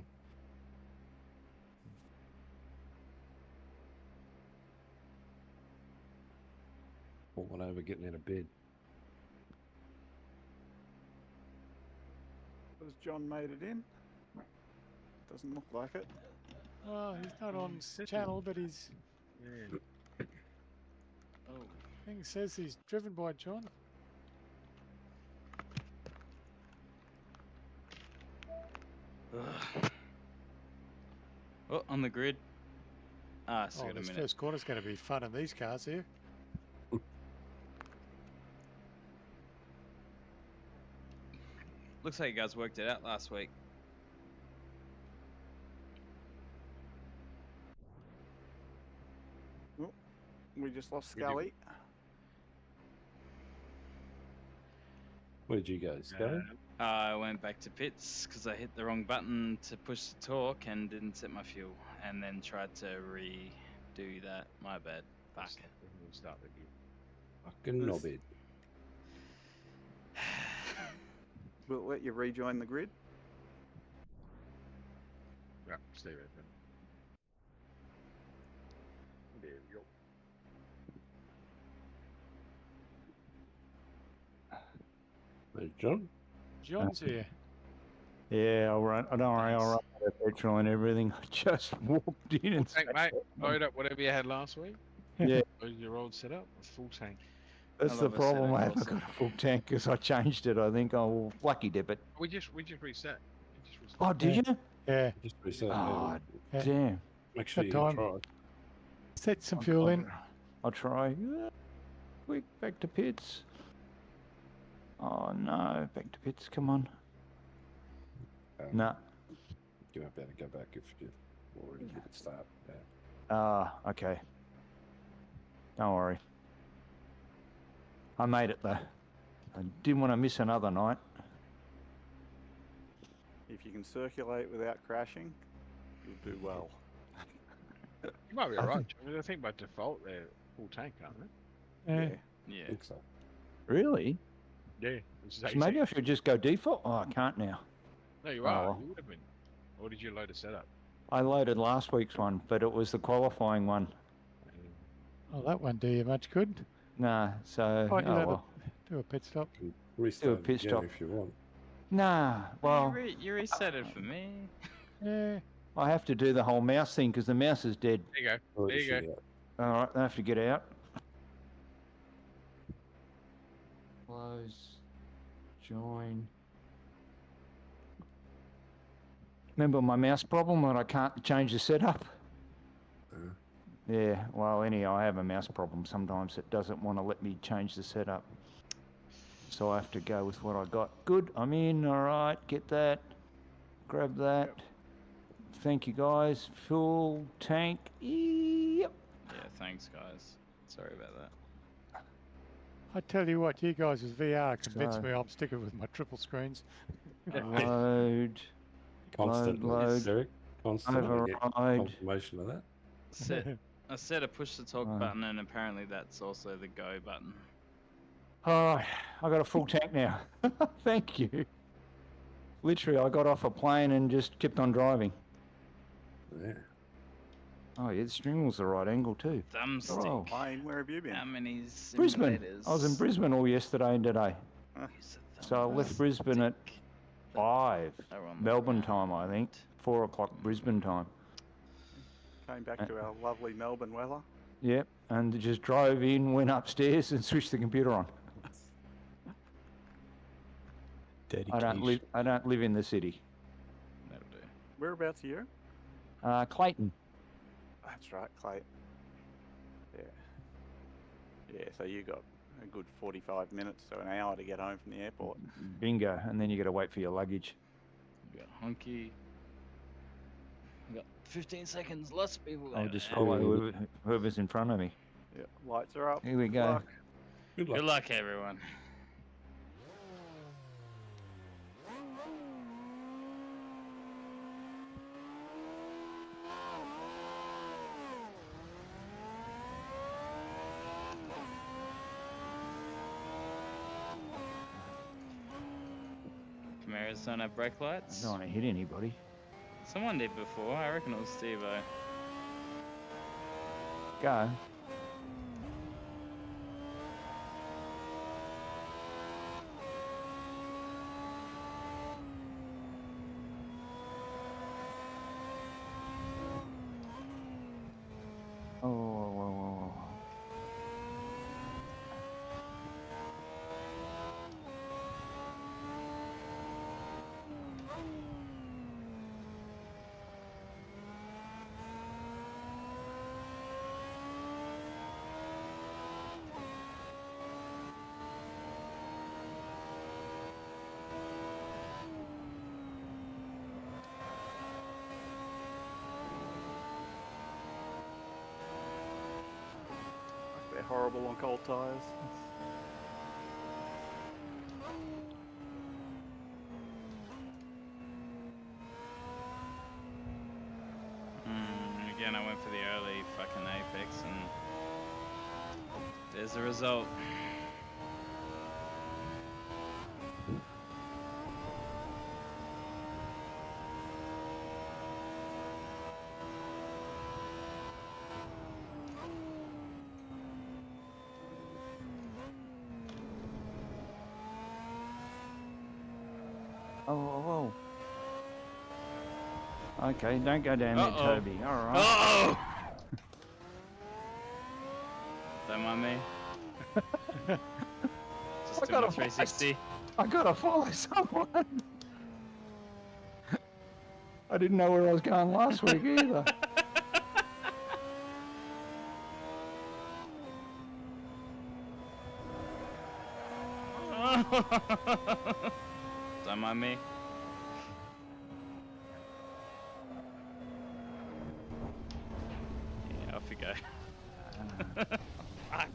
Falling over, getting out of bed. Has John made it in? Doesn't look like it. Oh, he's not on channel, but his Yeah. thing says he's driven by John. Oh, on the grid. Ah, still Oh, got a this minute. first corner's going to be fun in these cars here. Looks like you guys worked it out last week. We just lost We did. Scully. Where did you guys go? I went back to pits because I hit the wrong button to push the torque and didn't set my fuel, and then tried to redo that. My bad. Fuck. We'll start with you. Fucking knobhead. Will it let you rejoin the grid? Yeah, stay with them. There we go. There's John. John's here. Yeah, I'll run. Don't worry, I'll Nice. run out of petrol and everything. I just walked in and Tank, mate. Load up whatever you had last week. Yeah. Load your old setup. A full tank. that's the love a problem. setup I haven't also. got a full tank because I changed it. I think I'll lucky dip it. We just reset. We just reset. Oh, did you? Yeah, Just reset. Oh, Yeah. damn. Make sure That you time. try. set some fuel in. I'll try. Quick, back to pits. Oh no, back to pits. Come on. No. You might better go back if you already hit start. Yeah. Ah, okay. Don't worry. I made it though. I didn't want to miss another night. If you can circulate without crashing, you'll do well. You might be I alright. think- I think by default they're full tank, aren't they? Yeah. Yeah. I think so. Really? Yeah. Which is So maybe I 18. should just go default. Oh, I can't now. No, you Oh, are. well. You would have been. Or did you load a setup? I loaded last week's one, but it was the qualifying one. Oh, that won't do you much good. Nah, so Right, you oh let it- well. Do a pit stop. You can restart pit again stop. if you want. Nah, well, You reset it for me. Yeah. I have to do the whole mouse thing because the mouse is dead. There you go. Well, There you should, go. yeah. All right, I have to get out. Close. Join. Remember my mouse problem when I can't change the setup? Yeah, well, anyhow, I have a mouse problem. Sometimes it doesn't want to let me change the setup. So I have to go with what I got. Good, I'm in, alright, get that. Grab that. Thank you guys. Full tank. Yep. Yeah, thanks guys. Sorry about that. I tell you what, you guys with VR convinced So- me I'm sticking with my triple screens. Load. Constantly, load. Derek. Constantly get Override. confirmation of that. I said a push to talk Right. button, and apparently that's also the go button. Alright, I got a full tank now. Thank you. Literally, I got off a plane and just kept on driving. Yeah. Oh yeah, the steering wheel's the right angle too. Thumbstick. Oh. Wayne, where have you been? How many Brisbane. simulators? I was in Brisbane all yesterday and today. Use a So I left Brisbane at 5 They're on the Melbourne ground. time, I think. 4 o'clock Brisbane time. Came back to our lovely Melbourne weather. Yep, and just drove in, went upstairs, and switched the computer on. I don't live in the city. That'll do. Whereabouts are you? Clayton. That's right, Clay. Yeah. Yeah, so you got a good 45 minutes to an hour to get home from the airport. Bingo, and then you got to wait for your luggage. We got Honky. We got 15 seconds. Lots of people. I'll out just there. follow whoever's in front of me. Yeah, lights are up. Here we Good go. luck. Good luck. Good luck, everyone. Camaros don't have brake I lights. don't want to hit anybody. Someone did before. I reckon it was Steve-O. Go. Oh. They're horrible on cold tyres. Again, I went for the early fucking apex, and there's the result. Oh. Okay, don't go down there, Uh-oh. Toby. All right. Oh! Don't mind me. Just I do got my a 360. I gotta follow someone. I didn't know where I was going last week either. Don't mind me. Yeah, off you go. Fuck.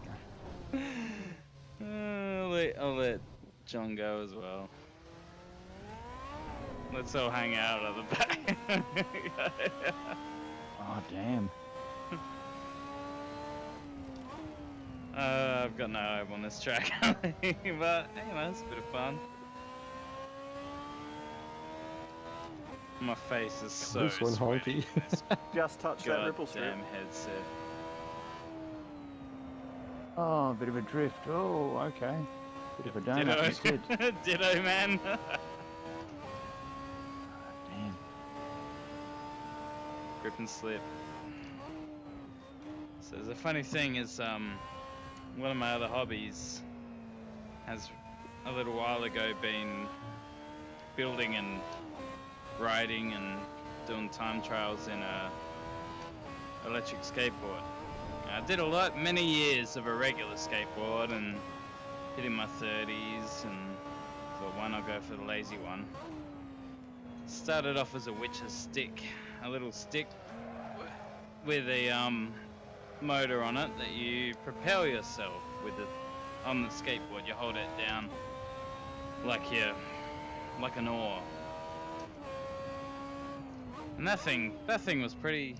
I'll let John go as well. Let's all hang out at the back. Oh, damn. I've got no hope on this track, but you know, it's a bit of fun. My face is so This one sweaty. honky. This Just touch that ripple strip. goddamn headset. Oh, a bit of a drift. Oh, okay. Bit of a donut Ditto, instead. Ditto, man. Damn. Grip and slip. So the funny thing is, one of my other hobbies has a little while ago been building and riding and doing time trials in a electric skateboard. I did many years of a regular skateboard, and hitting my 30s, and thought, why not go for the lazy one? Started off as a witch's stick, a little stick with a motor on it that you propel yourself with on the skateboard. You hold it down like an oar, and that thing was pretty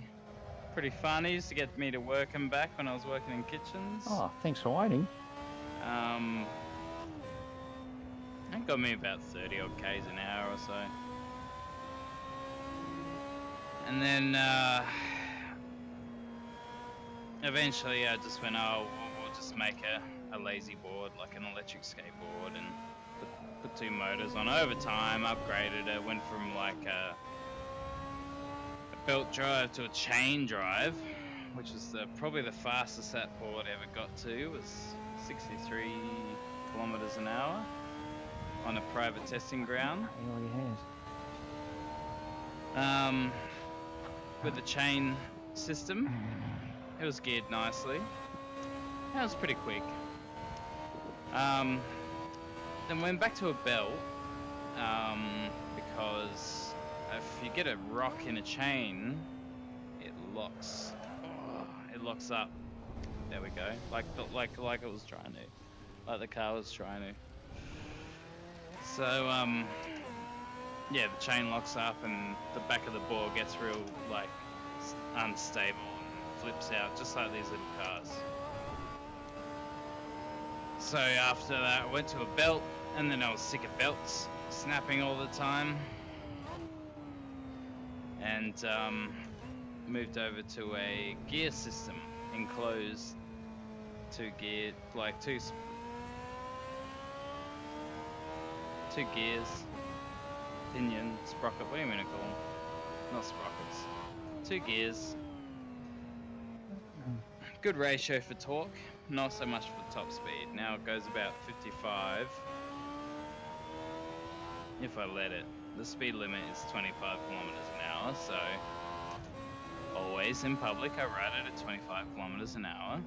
fun. It used to get me to work and back when I was working in kitchens. Oh, thanks for waiting. It got me about 30 odd Ks an hour or so. And then eventually I just went, oh, we'll just make a lazy board, like an electric skateboard, and put 2 motors on. Over time, upgraded it, went from like a belt drive to a chain drive, which was probably the fastest that board ever got to, was 63 kilometers an hour on a private testing ground. With the chain system. It was geared nicely. That was pretty quick. Then went back to a belt, because if you get a rock in a chain, it locks. It locks up. There we go. Like it was trying to. Like the car was trying to. So yeah, the chain locks up and the back of the board gets real like unstable and flips out, just like these little cars. So after that, I went to a belt, and then I was sick of belts snapping all the time, and moved over to a gear system, enclosed 2 gear, like two gears, pinion, sprocket, what do you mean to call them? Not sprockets. 2 gears. Good ratio for torque, not so much for top speed. Now it goes about 55 if I let it. The speed limit is 25 kilometers an hour, so always in public I ride it at 25 kilometers an hour.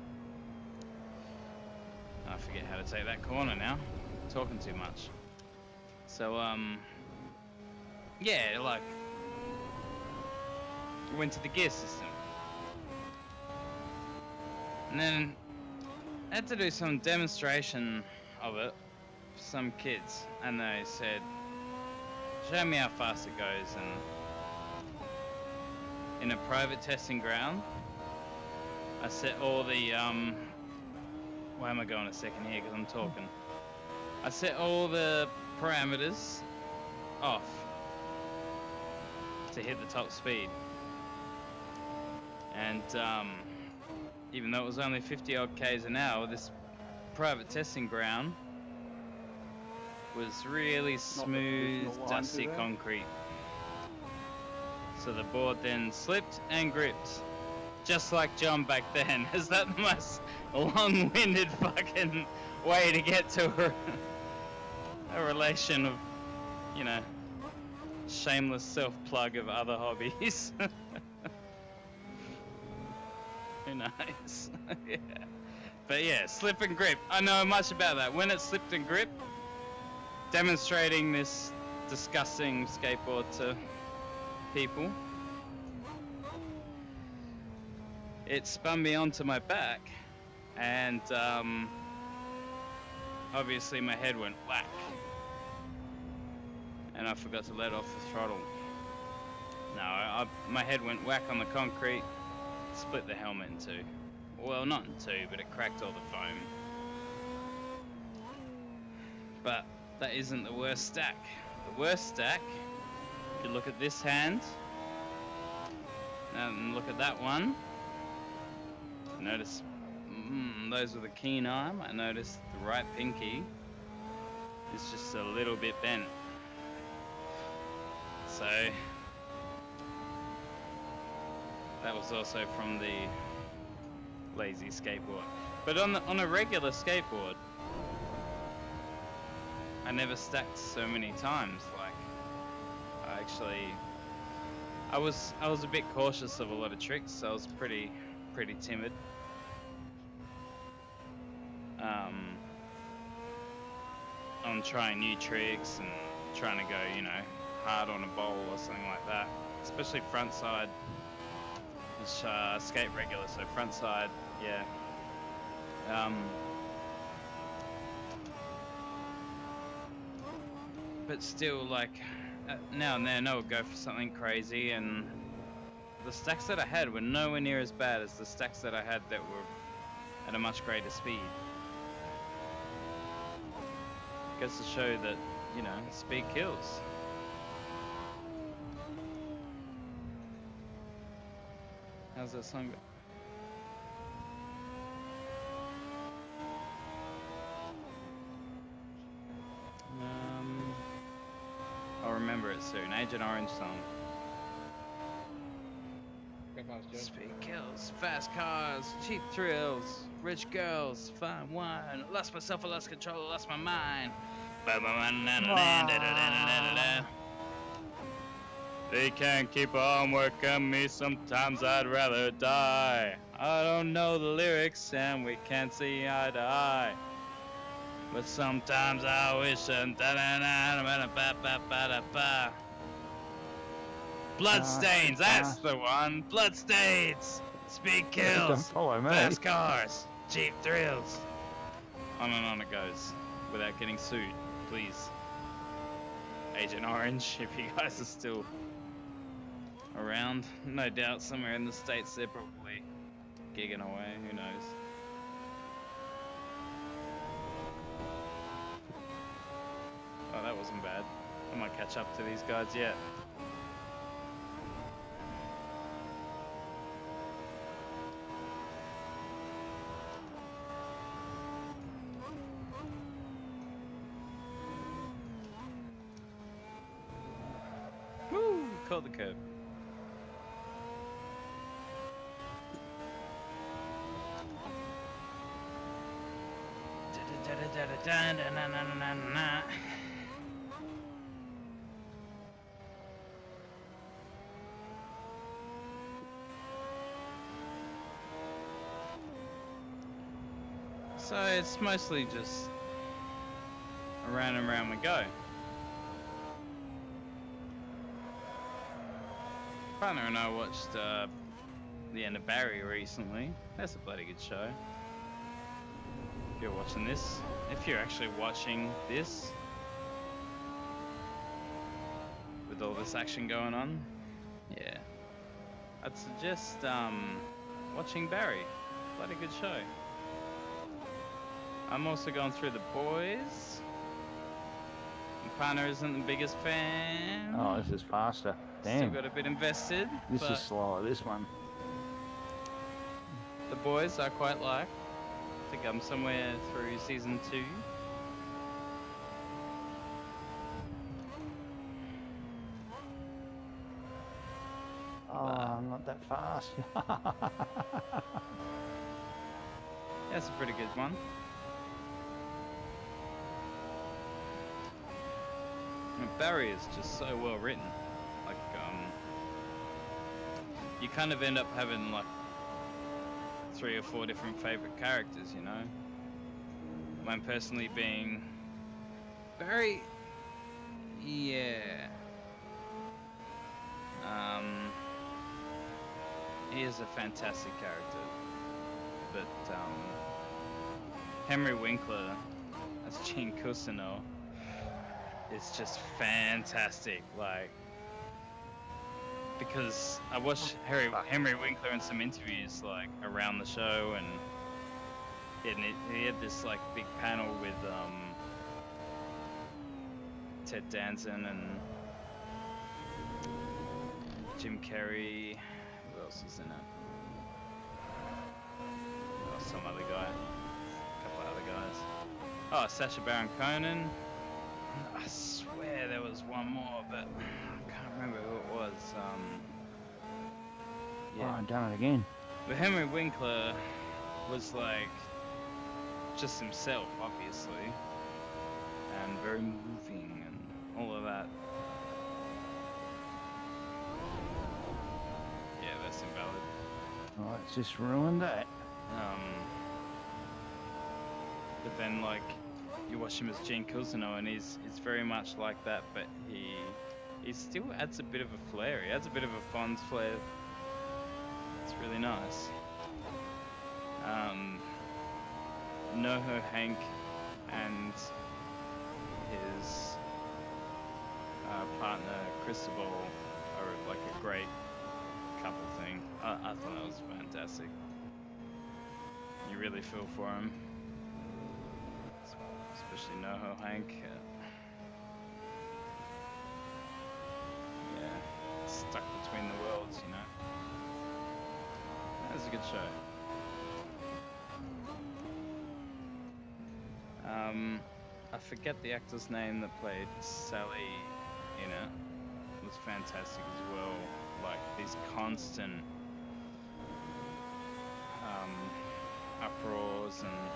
I forget how to take that corner now. I'm talking too much. So yeah, like went to the gear system, and then I had to do some demonstration of it for some kids, and they said, show me how fast it goes. And in a private testing ground, I set all the why am I going a second here because I'm talking. I set all the parameters off to hit the top speed, and even though it was only 50 odd Ks an hour, this private testing ground was really smooth, dusty concrete. So the board then slipped and gripped, just like John back then. Is that the most long-winded fucking way to get to a relation of, you know, shameless self-plug of other hobbies? Who knows? Yeah. But yeah, slip and grip. I know much about that. When it slipped and gripped, demonstrating this disgusting skateboard to people, it spun me onto my back, and obviously my head went whack, and I forgot to let off the throttle. No, my head went whack on the concrete, split the helmet in 2. Well, not in 2, but it cracked all the foam. But that isn't the worst stack. The worst stack, if you look at this hand, and look at that one, notice those with a keen eye might notice the right pinky is just a little bit bent. So that was also from the lazy skateboard. But on a regular skateboard, I never stacked so many times. Like, I was a bit cautious of a lot of tricks. I was pretty on trying new tricks and trying to go, you know, hard on a bowl or something like that. Especially front side. Which skate regular, so front side, yeah. But still, like, now and then I would go for something crazy, and the stacks that I had were nowhere near as bad as the stacks that I had that were at a much greater speed. Goes to show that, you know, speed kills. How's that song go? I'll remember it soon. Agent Orange song. Speed kills, fast cars, cheap thrills, rich girls, fine wine. Lost myself, I lost control, I lost my mind. They can't keep on working me, sometimes I'd rather die. I don't know the lyrics and we can't see eye to eye. But sometimes I wish and Bloodstains, that's the one. Bloodstains, speed kills, Don't follow me. fast cars, cheap thrills. On and on it goes, without getting sued, please. Agent Orange, if you guys are still around, no doubt somewhere in the States they're probably gigging away, who knows. Oh, that wasn't bad. I might catch up to these guys yet. Woo! Caught the curve. So it's mostly just around and around we go. Partner and I watched the end of Barry recently. That's a bloody good show. If you're watching this, if you're actually watching this, with all this action going on, yeah, I'd suggest watching Barry. Bloody good show. I'm also going through The Boys. My partner isn't the biggest fan. Oh, this is faster. Damn. Still got a bit invested. This but is slower, this one. The Boys I quite like. I think I'm somewhere through season 2. Oh, I'm not that fast. That's a pretty good one. Barry is just so well written. Like, you kind of end up having like 3 or 4 different favorite characters, you know? Mine personally being Barry, yeah. He is a fantastic character, but Henry Winkler as Gene Cousineau is just fantastic. Like, because I watched Henry Winkler in some interviews like around the show, and he had this like big panel with Ted Danson and Jim Carrey. Who else is in it? Oh, some other guy. A couple other guys. Oh, Sacha Baron Cohen. I swear there was one more, but I can't remember who it was. Oh, I've done it again. But Henry Winkler was like just himself, obviously, and very moving and all of that. Yeah, that's invalid. Oh, it's just ruined that. But then, like, you watch him as Gene Cousineau, and he's very much like that, but he still adds a bit of a flair. He adds a bit of a Fonz flair. It's really nice. Noho Hank and his partner Cristobal are like a great couple thing. I thought that was fantastic. You really feel for him, especially Noho Hank. Yeah, stuck between the worlds, you know. That was a good show. I forget the actor's name that played Sally in it. It was fantastic as well. Like these constant uproars and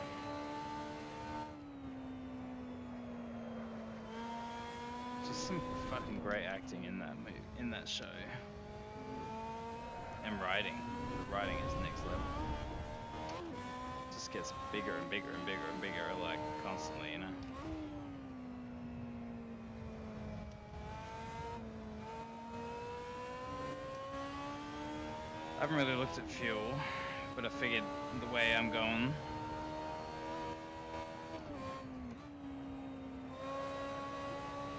just some fucking great acting in that movie, in that show. And writing. The writing is next level. Just gets bigger and bigger and bigger and bigger, like constantly, you know. I haven't really looked at fuel, but I figured the way I'm going,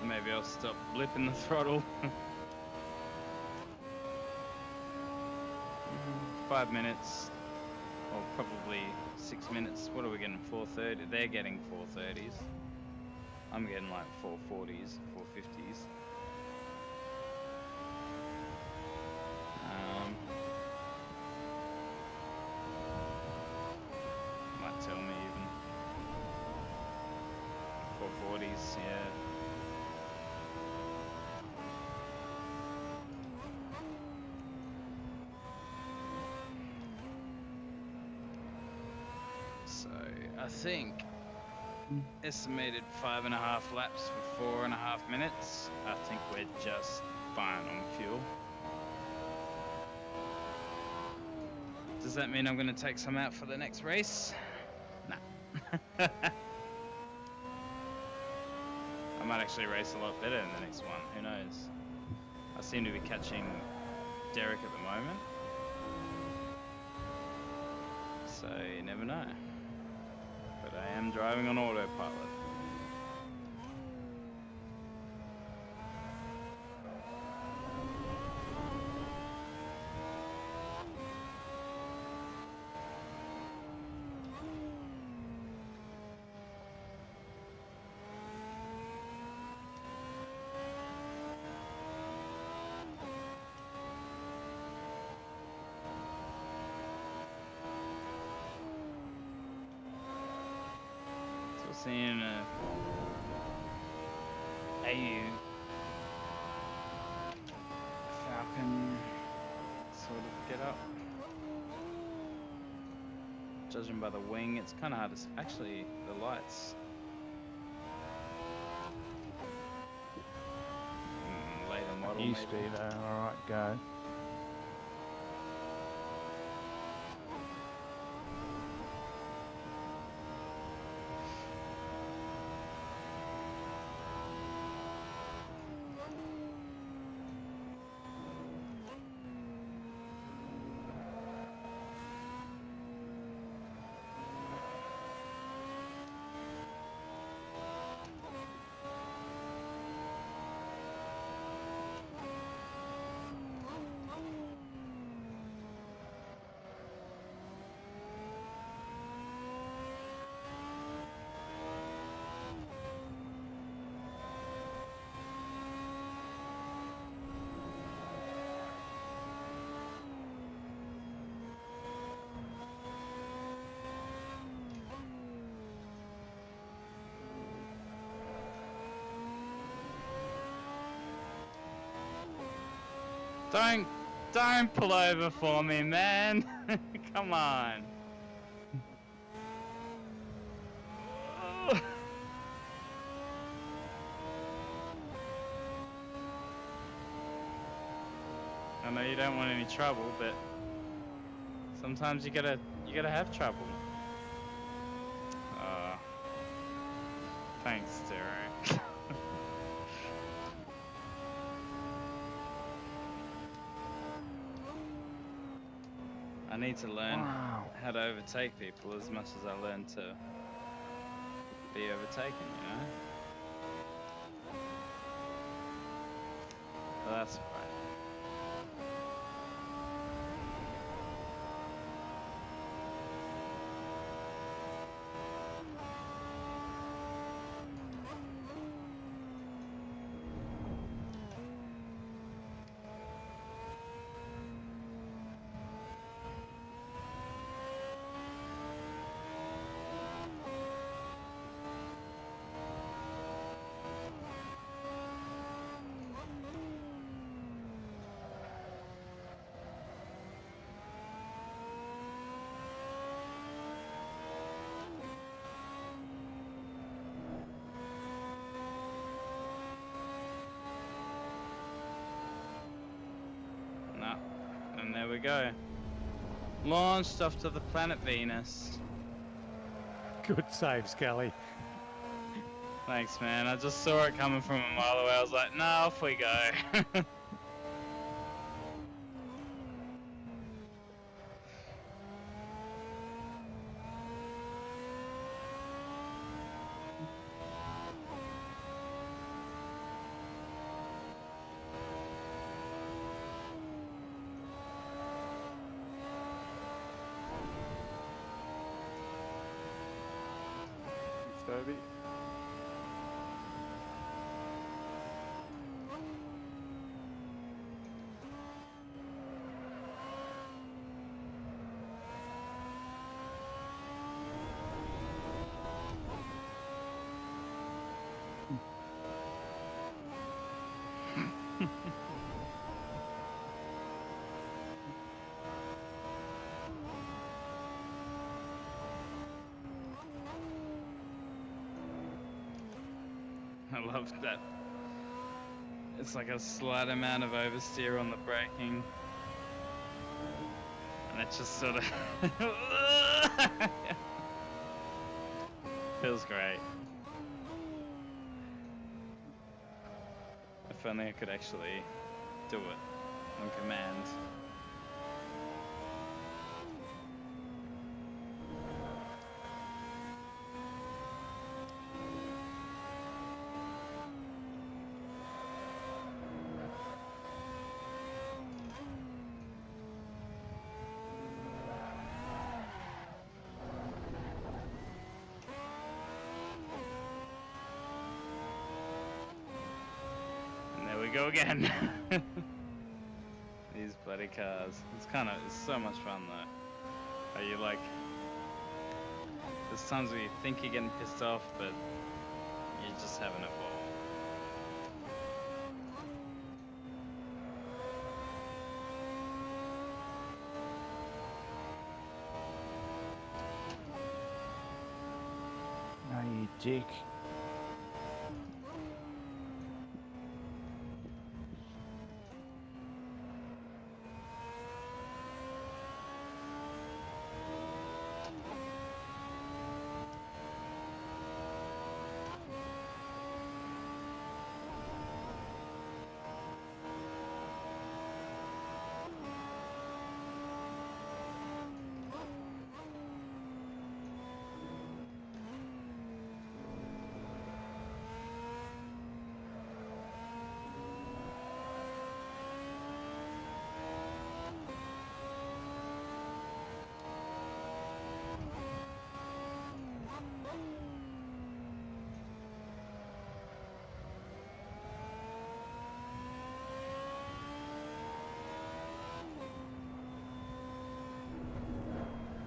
maybe I'll stop blipping the throttle. 5 minutes, or probably 6 minutes. What are we getting? 4:30. They're getting 4:30s. I'm getting like 4:40s, 4:50s. Might tell me even 4:40s. Yeah. So I think estimated 5.5 laps for 4.5 minutes. I think we're just fine on fuel. Does that mean I'm going to take some out for the next race? Nah. I might actually race a lot better in the next one. Who knows? I seem to be catching Derek at the moment. So you never know. But I am driving on autopilot. Seeing a AU Falcon sort of get up. Judging by the wing, it's kind of hard to actually the lights. Later model. You speed, alright, go. Don't pull over for me, man. Come on. I know you don't want any trouble, but sometimes you gotta have trouble. Thanks, Stereo. I need to learn how to overtake people as much as I learn to be overtaken, you know? But that's alright. No. And there we go. Launched off to the planet Venus. Good save, Scully. Thanks, man. I just saw it coming from a mile away. I was like, no, off we go. Toby. I love that. It's like a slight amount of oversteer on the braking. And it just sort of feels great. If only I could actually do it on command. We go again. These bloody cars. It's so much fun though. Are you like, there's times where you think you're getting pissed off, but you're just having a ball. Oh, you dick.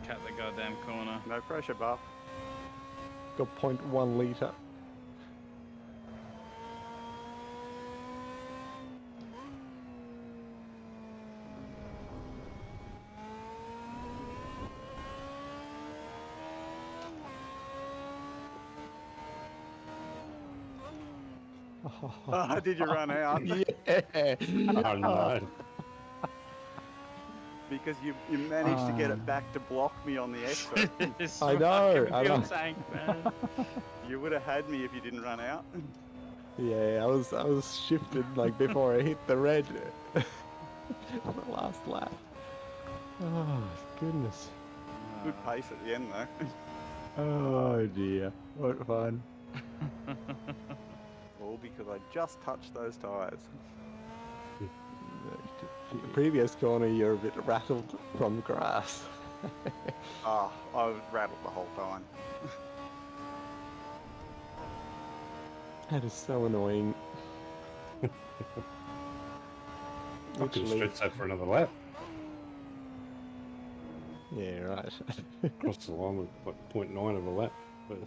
Cut the goddamn corner. No pressure, Buff. Got 0.1 litre. Oh, did you run out? Yeah. Oh no. Because you managed to get it back to block me on the exit. This I know, fucking I fuel know. tank, man. You would have had me if you didn't run out. Yeah, I was shifted like before I hit the red for the last lap. Oh goodness. Good pace at the end though. Oh dear, what fun. All because I just touched those tyres. The previous corner, you're a bit rattled from grass. Ah, I was rattled the whole time. That is so annoying. I could have stretched that for another lap. Yeah, right. Across the line with what, 0.9 of a lap. But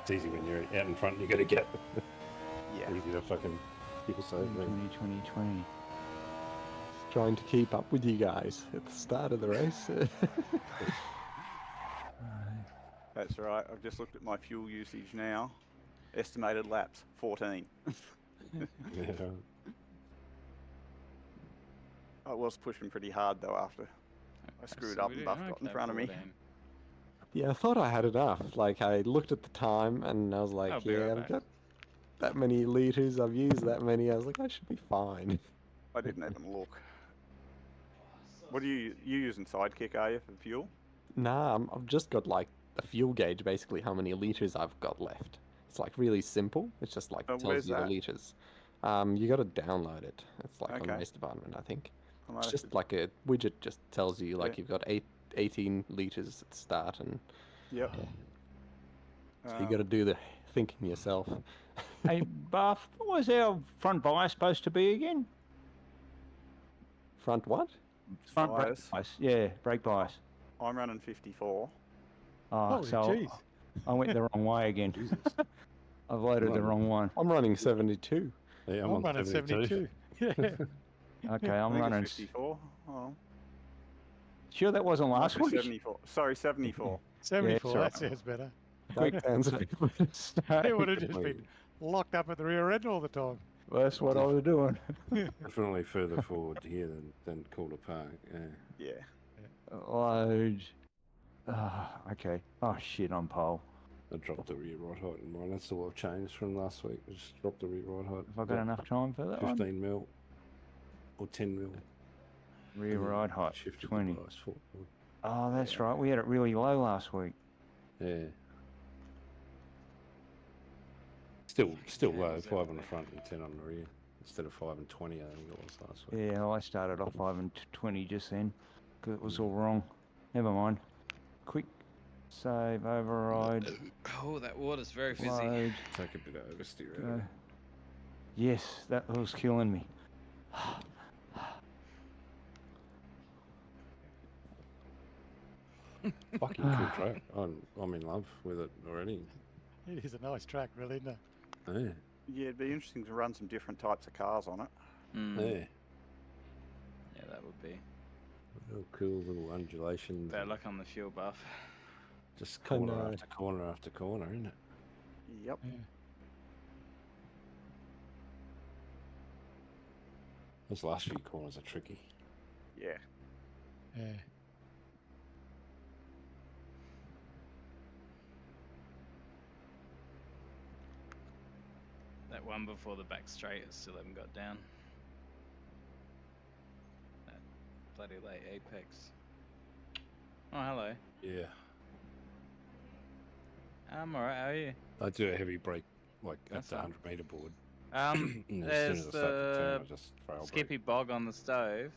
it's easy when you're out in front and you got to get. Yeah. Easy to fucking people say. 2020. Trying to keep up with you guys at the start of the race. That's right. I've just looked at my fuel usage now. Estimated laps 14. Yeah. I was pushing pretty hard though after I screwed up and Buff got in front of me. Yeah, I thought I had enough. Like, I looked at the time and I was like, I'll be right yeah, back. I've got that many litres, I've used that many. I was like, I should be fine. I didn't even look. What are you using Sidekick, are you, for fuel? Nah, I've just got like a fuel gauge, basically how many litres I've got left. It's like really simple. It's just like Oh, tells where's you the that? litres. You got to download it. It's like on Okay. the race department, I think. I might It's have just to- like a widget, just tells you like Yeah. you've got 18 litres at the start, and Yep. so you got to do the thinking yourself. Hey, Buff, what was our front bias supposed to be again? Front what? Front brake Bias? bias. Yeah, brake bias. I'm running 54. Oh, Holy so jeez. I went the wrong way again. Jesus. I've loaded the Right. wrong one. I'm running 72. Yeah, I'm on running 72. Yeah. Okay, I I'm think running. it's 54. Oh, Sure, that wasn't might last be week. 74. Sorry, 74. 74, all right. that sounds better. That sounds a bit It would have just Definitely- been locked up at the rear end all the time. Well, that's what I was doing. Definitely further forward here than Calder Park. Yeah. Yeah. Load. Okay. Oh shit, I'm pole. I dropped the rear right height in mine. That's all I've changed from last week. I just dropped the rear right height. Have I got enough time for that 15 one? mil or 10 mil. Rear and then ride height, shifted the 20. bias forward. Oh, that's right. We had it really low last week. Yeah. Still Yeah, low. is 5 on the that front and 10 on the rear. Instead of 5 and 20, I think it was last week. Yeah, I started off 5 and 20 just then because it was all wrong. Never mind. Quick save, override, Oh, that water's very fizzy. load. Take a bit of oversteer Go. out of it. Yes, that was killing me. Fucking cool track. I'm in love with it already. It is a nice track, really, isn't it? Yeah. Yeah, it'd be interesting to run some different types of cars on it. Mm. Yeah. Yeah, that would be. Real cool little undulations. Bad and luck on the fuel buff. Just I corner know. after corner after corner, isn't it? Yep. Those last few corners are tricky. Yeah. Yeah. That one before the back straight, I still haven't got down. That bloody late apex. Oh, hello. Yeah. I'm alright, how are you? I do a heavy brake like That's at the all. 100 meter board. There's And as soon as I start to turn, the I just fail Skippy bog on the stove.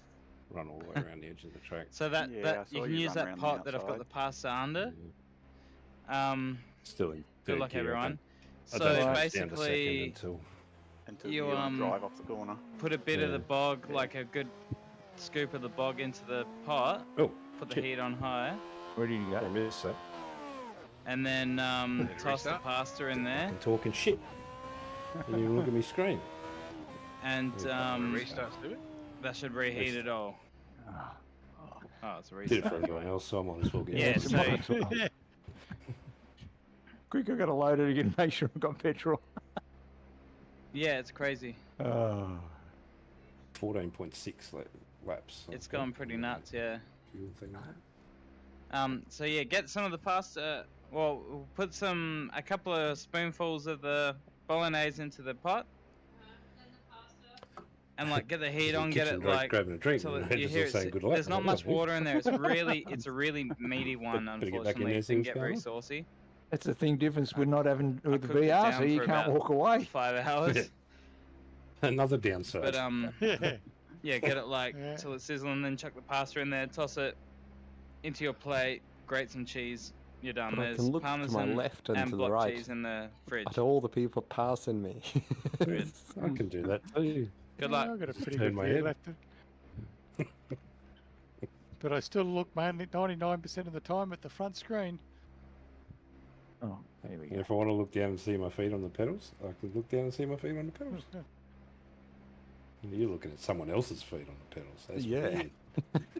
run all the way around the edge of the track. So that, Yeah, I that you saw can you use run that around the pot that I've got outside. the pasta under. Yeah. Still in Good third luck gear, I everyone. don't- So I don't think it's down to basically, second until Until You, you drive off the corner. put a bit of the Yeah. bog, like a good scoop of the bog into the pot, oh, put the shit. heat on high, Where did you I go? missed that. and then Did it toss the restart? pasta in there, I'm talking shit. And you look at me screen. and Restarts do it? that should reheat it all. Ah, Oh, it's a Did it for restart. everyone else, so I might as well get Yeah, it. so Quick, I gotta load it again. Make sure I've got petrol. yeah, it's crazy. Oh. 14.6 like laps. I It's think, gone pretty and then nuts, yeah. Fuel thing. So yeah, get some of the pasta. Well, we'll put a couple of spoonfuls of the bolognese into the pot, and like get the heat on, get it like grabbing a drink. till And you just hear all saying it. good luck. There's not much Lovely. water in there. It's a really meaty one. Better get back in Unfortunately, there, it didn't things get going very on. saucy. That's the thing difference with not having with the cooked it VR, down so you for can't about walk away. 5 hours. Another downside. But Yeah. yeah, get it like Yeah. till it's sizzling, then chuck the pasta in there, toss it into your plate, grate some cheese. You're done. But I There's can look to my parmesan left and and to the block right cheese in the fridge. at all the people passing me. Good. I can do that too. Good Yeah, luck. I've got a Just pretty turn good my view head. left. But I still look mainly 99% of the time at the front screen. Oh, there we And go. if I want to look down and see my feet on the pedals, I can look down and see my feet on the pedals. You're looking at someone else's feet on the pedals. That's Yeah. weird.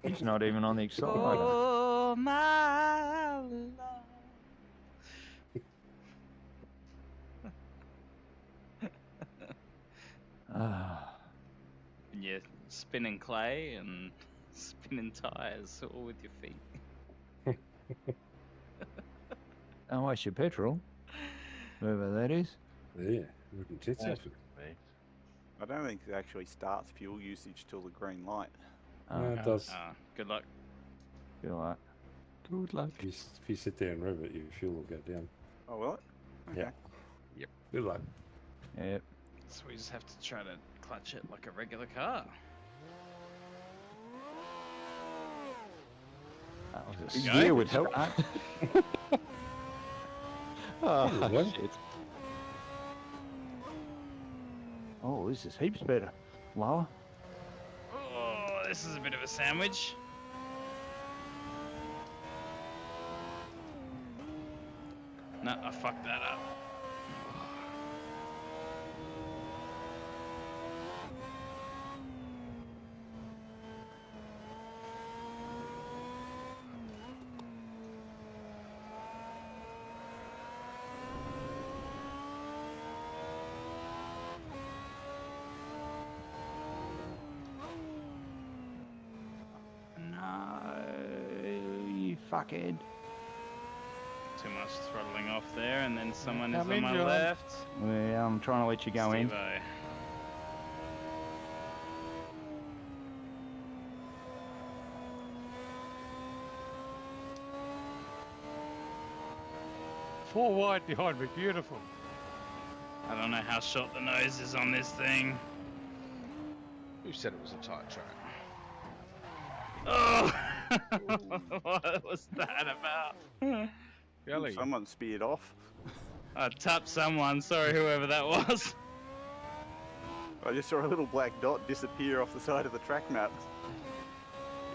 It's not even on the accelerator. Oh my love. Ah, And you're spinning clay and spinning tires all with your feet. don't waste your petrol. Whoever that is. Yeah, looking tits off it. I don't think it actually starts fuel usage till the green light. No, it does. Good luck. Feel like Good luck. If you sit there and rev it, your fuel will go down. Oh, will it? Okay. Yeah. Yep. Good luck. Yep. So we just have to try to clutch it like a regular car. That was a Yeah, would help. start. Oh, What? shit. Oh, this is heaps better. Lower. Oh, this is a bit of a sandwich. No, I fucked that up. No, you fuckhead. Too much throttling off there, and then someone is Come on in, my John. left. Well, I'm trying to let you go in. Steve-O. Four wide behind me, beautiful. I don't know how short the nose is on this thing. Who said it was a tight track? Oh! What was that about? Really? Someone speared off. I tapped someone, sorry whoever that was. I just saw a little black dot disappear off the side of the track map.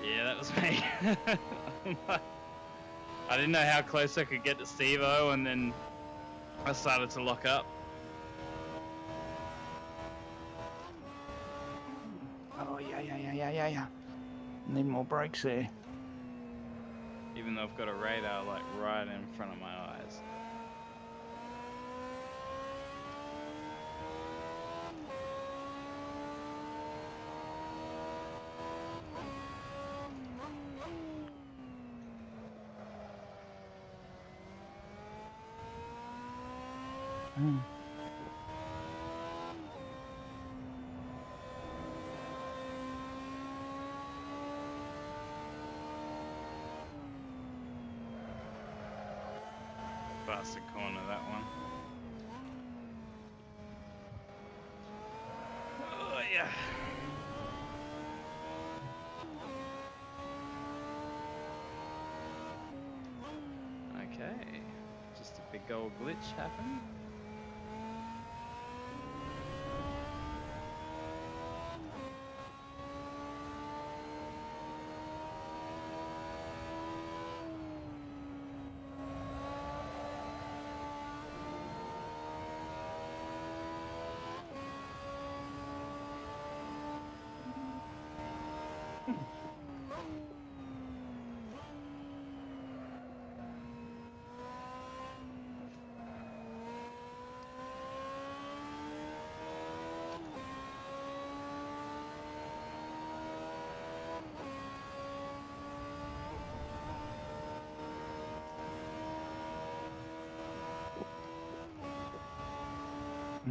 Yeah, that was me. I didn't know how close I could get to Steve-O, and then I started to lock up. Oh, yeah. Need more brakes there. Even though I've got a radar like right in front of my eyes. Bastard corner, that one. Oh, yeah. Okay. Just a big old glitch happened. Oh.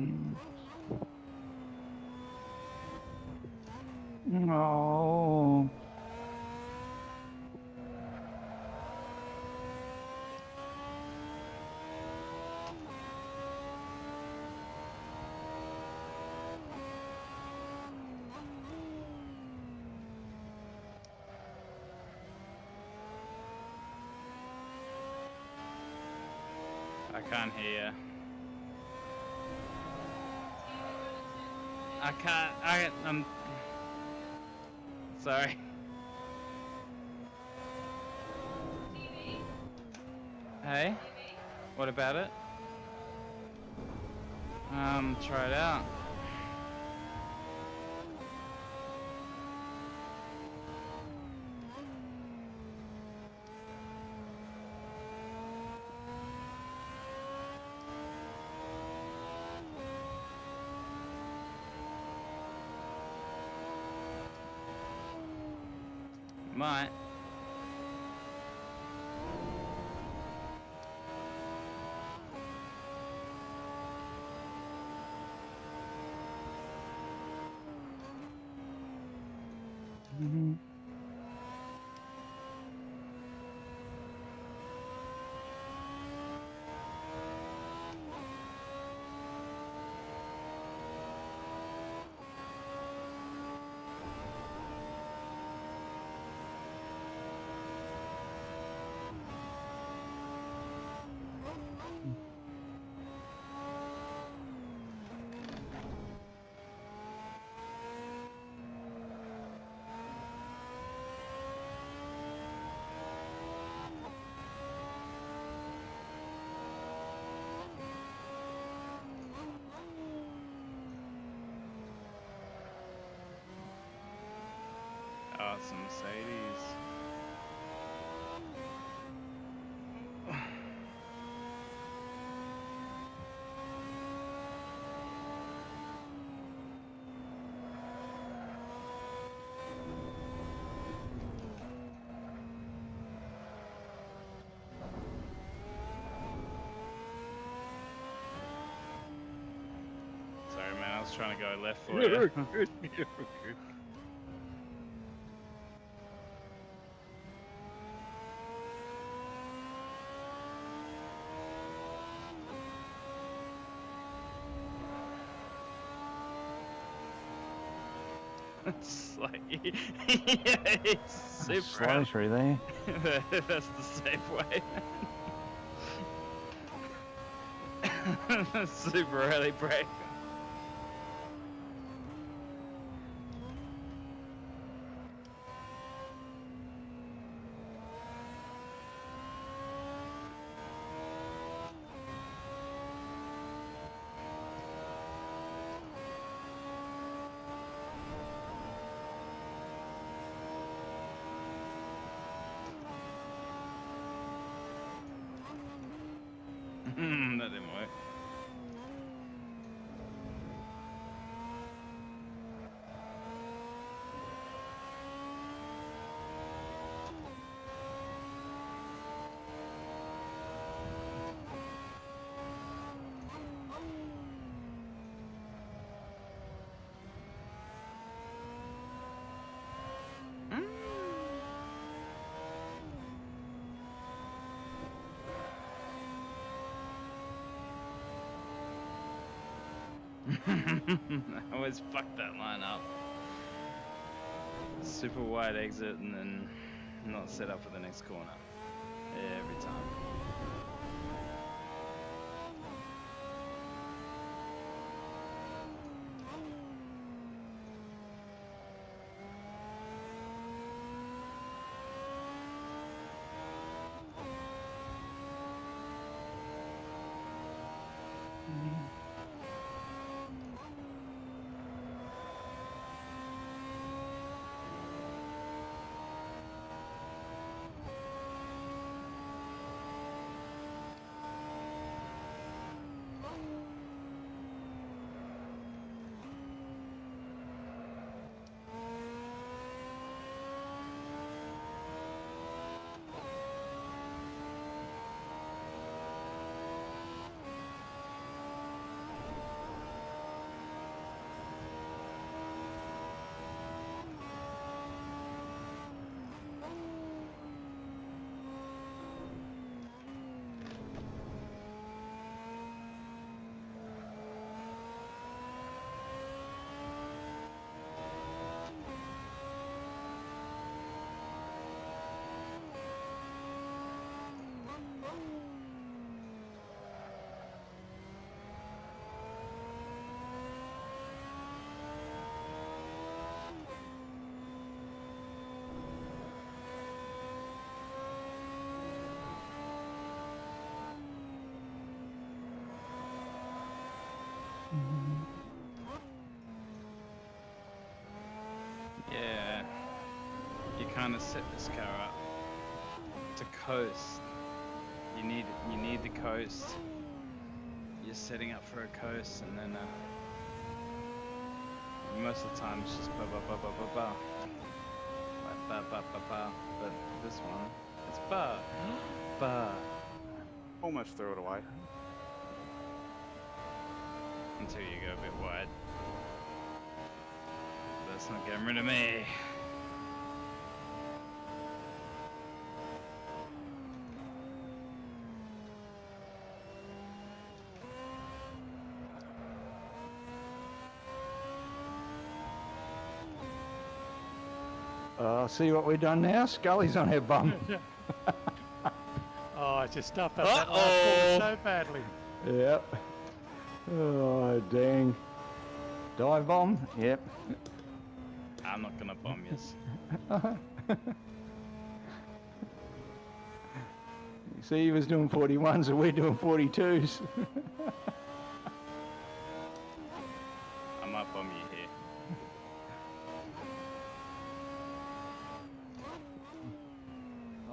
I can't hear. I can't. I'm sorry. Hey, what about it? Try it out. Might. Oh, it's a Mercedes. Sorry, man. I was trying to go left for you. Good. It's like, yeah, it's super. Slow through there. That's the safe way. Super early break. That didn't work. I always fuck that line up. Super wide exit and then not set up for the next corner. Every time. Yeah, you kind of set this car up to coast. You need the coast. You're setting up for a coast, and then most of the time it's just ba ba ba ba ba ba, like ba ba ba ba. But this one, it's ba ba Almost threw it away. until you go a bit wide. That's not getting rid of me. See what we've done now? Scully's on her bum. Oh, I just stuffed up that last corner so badly. Yep. Oh, dang. Dive bomb? Yep. I'm not gonna bomb you. See, he was doing 41s and we're doing 42s. I might bomb you here.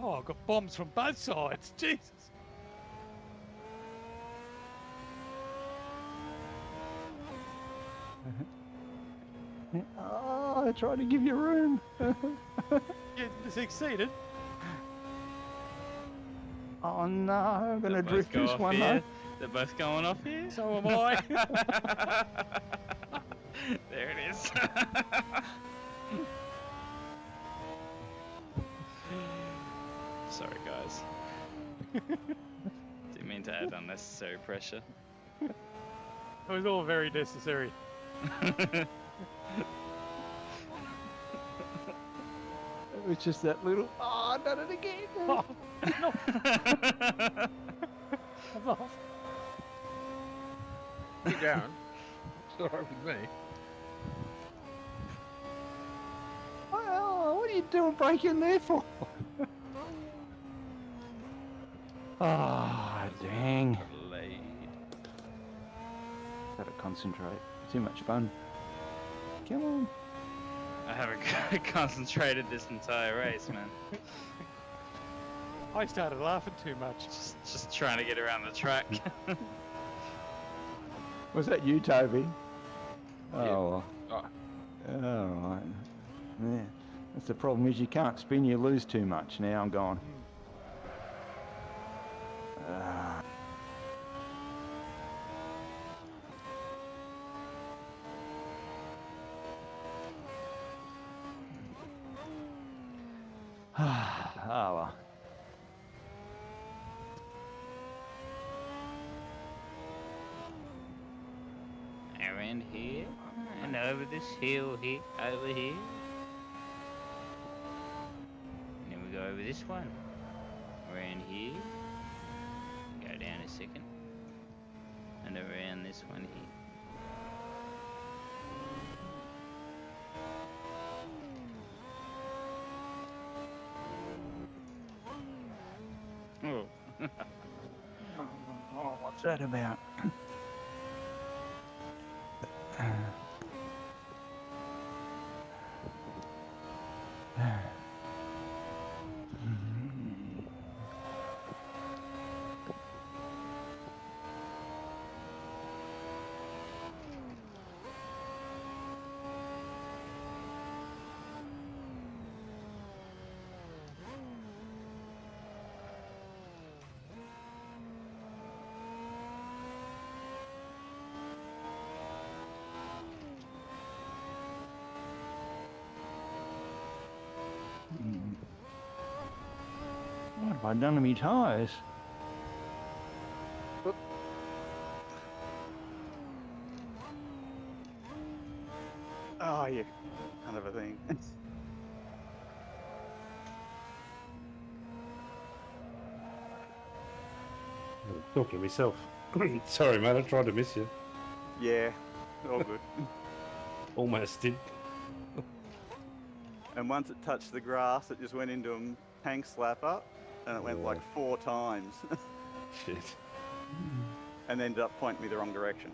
Oh, I've got bombs from both sides. Jesus. Oh, I tried to give you room. You succeeded. Oh no, I'm going to They drift both go this off one here. though. They're both going off here. So am I. There it is. Sorry, guys. Didn't mean to add unnecessary pressure. It was all very necessary. It was just that little, oh, I done it again. Oh, no. I'm off. Keep going. It's all right with me. Well, what are you doing breaking there for? Ah, dang. Laid. Gotta concentrate. Too much fun. Come on. I haven't concentrated this entire race, man. I started laughing too much. Just trying to get around the track. Was that you, Toby? Yeah. Oh, well. Oh, right. Yeah. That's the problem is you can't spin, you lose too much. Now I'm gone. Oh, well. Around here, and over this hill here, over here. And then we go over this one. Around here. Go down a second. And around this one here. Oh. Oh, what's that about? What have I done to me tyres? Oh, you kind of a thing. Talking to myself. Sorry, mate. I tried to miss you. Yeah, all good. Almost did. And once it touched the grass, it just went into a tank slapper, and it went like 4 times, Shit. and ended up pointing me the wrong direction.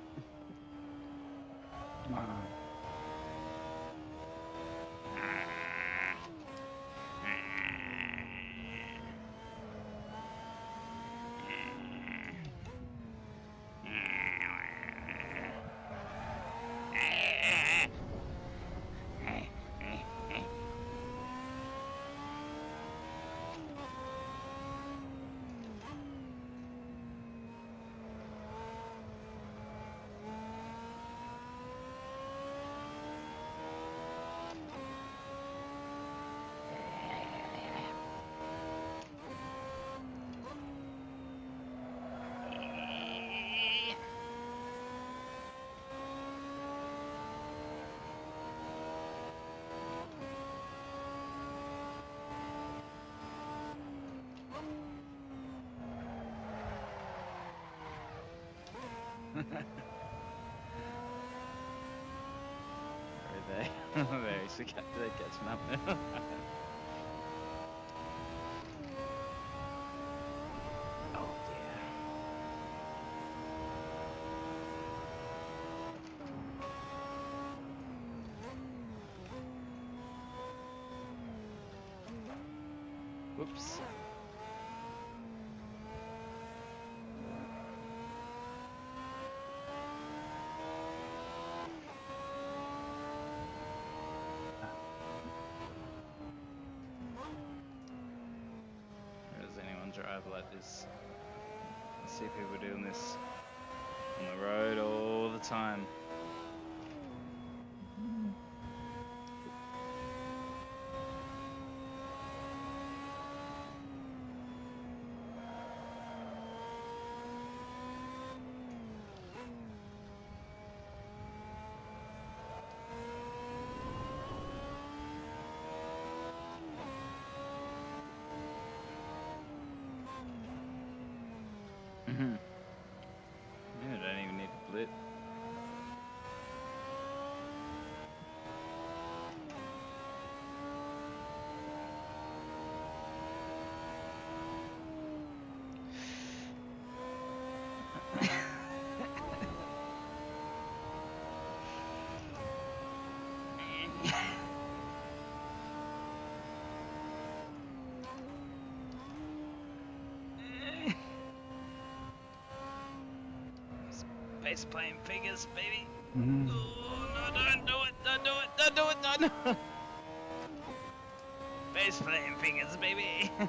They're catching up now. Oh dear. Whoops. Does anyone drive like this? I see people doing this on the road all the time. Yeah, I don't even need a blip. Face playing figures, baby. Oh, no, don't do it, don't do it, don't do it, don't do it. Face playing fingers, baby. Oh,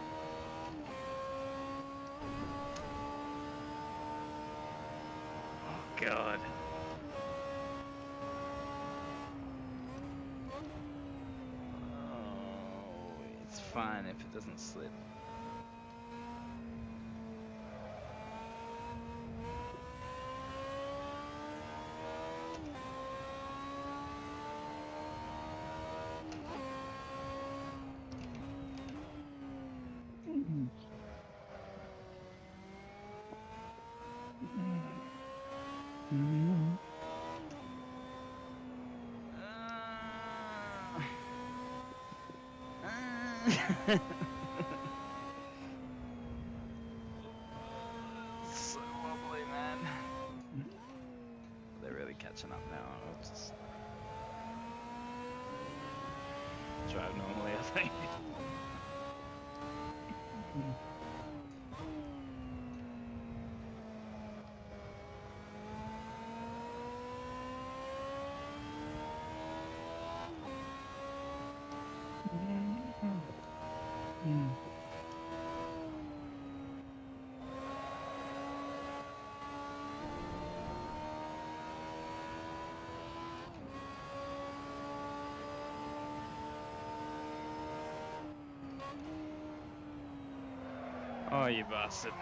God. Oh, it's fine if it doesn't slip. So wobbly, man. They're really catching up now. I'll just drive normally, I think. Oh, you bastard.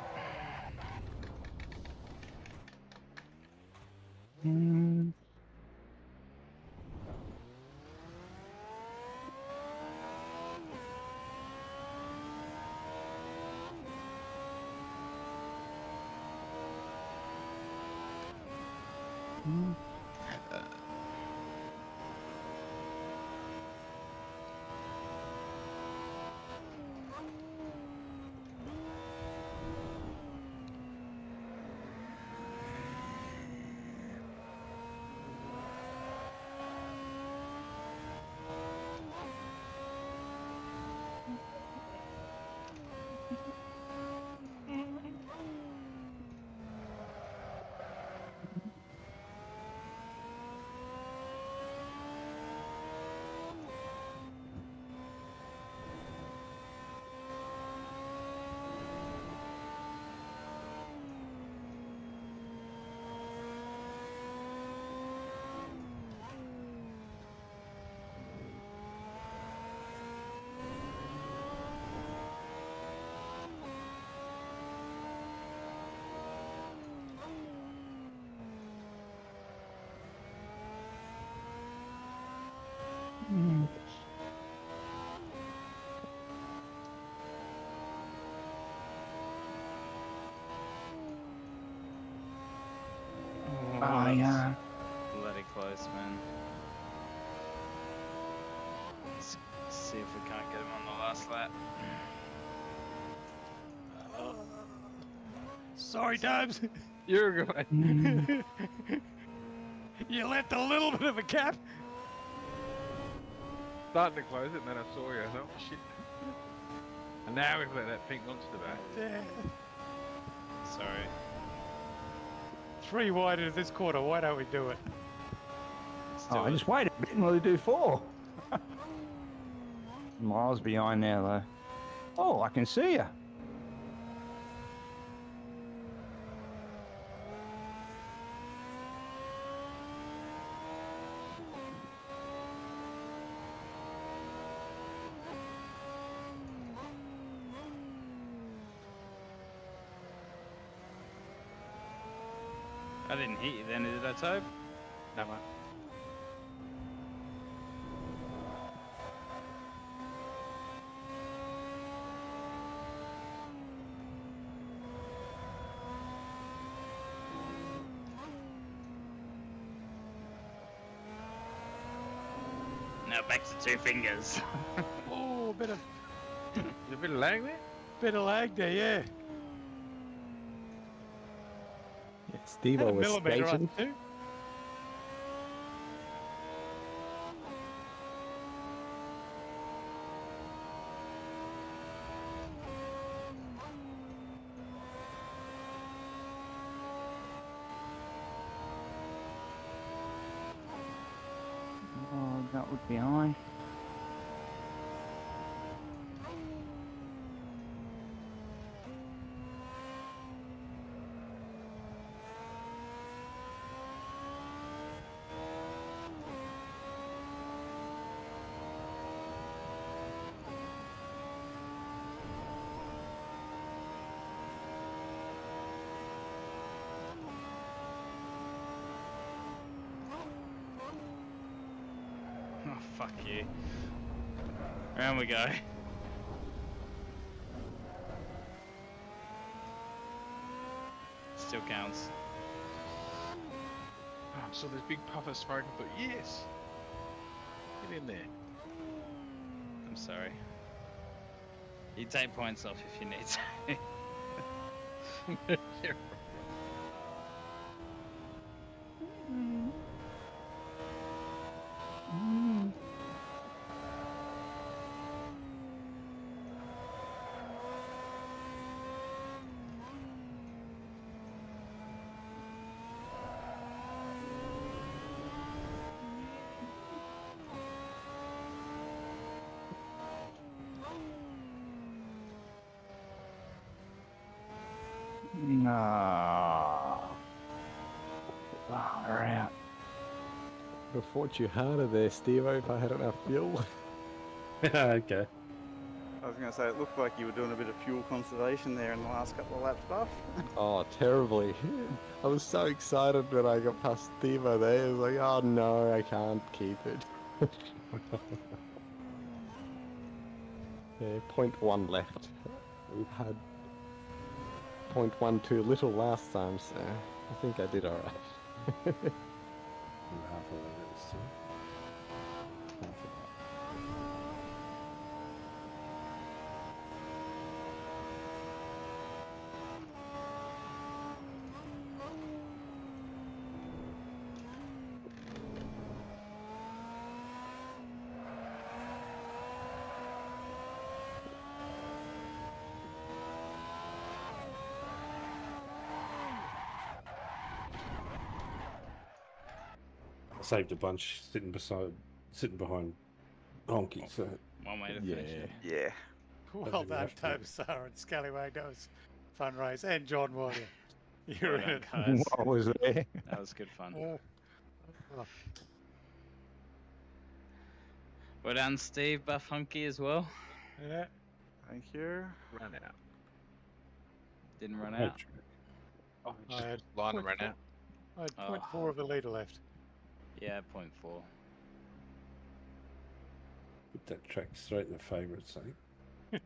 Oh, yeah. Bloody close, man. Let's see if we can't get him on the last lap. Sorry, Dubs. You're good. You left a little bit of a gap. Starting to close it, and then I saw you. I thought, shit. And now we've let that pink monster back. Yeah. Sorry. 3 wide into this quarter. Why don't we do it? Let's do Oh, I it. just wait a bit while they do 4. Miles behind now, though. Oh, I can see you. I didn't hit you then, did I, Tobe? No, mate. Now back to 2 fingers. Oh, a bit of There's a bit of lag there. lag there, yeah. Yeah, Steve-O Had a was millimetre skating. off too. Oh, that was behind. Oh, fuck you. Round we go. Still counts. Oh, I saw this big puff of smoke and thought, yes! Get in there. I'm sorry. You take points off if you need to. No. Far out. Would have fought you harder there, Steve-O, if I had enough fuel. Okay. I was going to say, it looked like you were doing a bit of fuel conservation there in the last couple of laps, Buff. Oh, terribly. I was so excited when I got past Steve-O there. I was like, oh no, I can't keep it. Yeah, 0.1 left. We had 0.1 too little last time, so I think I did alright. half a lane this time. Half a lap. Saved a bunch sitting behind Honky, so One way to finish it. Yeah. Well done, Taupo and Scallywag. That was fun race. And John Warrior. You were Well in done, it. guys. I was there. That was good fun. Oh. Well done, Steve. Buff Hunky as well. Yeah. Thank you. Run out. Didn't run Right. out. Oh, I just had line point ran four. out. I had Oh. 0.4 of a litre left. Yeah, 0.4. put that track straight in the favourites, eh?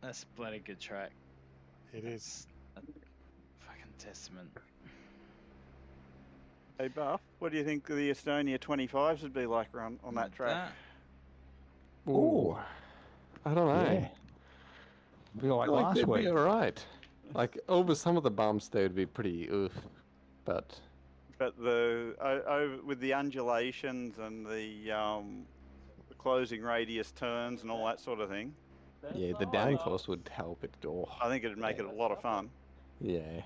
That's a bloody good track. It is. A fucking testament. Hey Buff, what do you think the Estonia 25s would be like on that track? Ooh. I don't know. Yeah. Be like last they'd week. be alright. Like over some of the bumps, they would be pretty oof, but But with the undulations and the closing radius turns and all that sort of thing, yeah, the downforce would help it. Oh, I think it'd make it a lot of fun. yeah.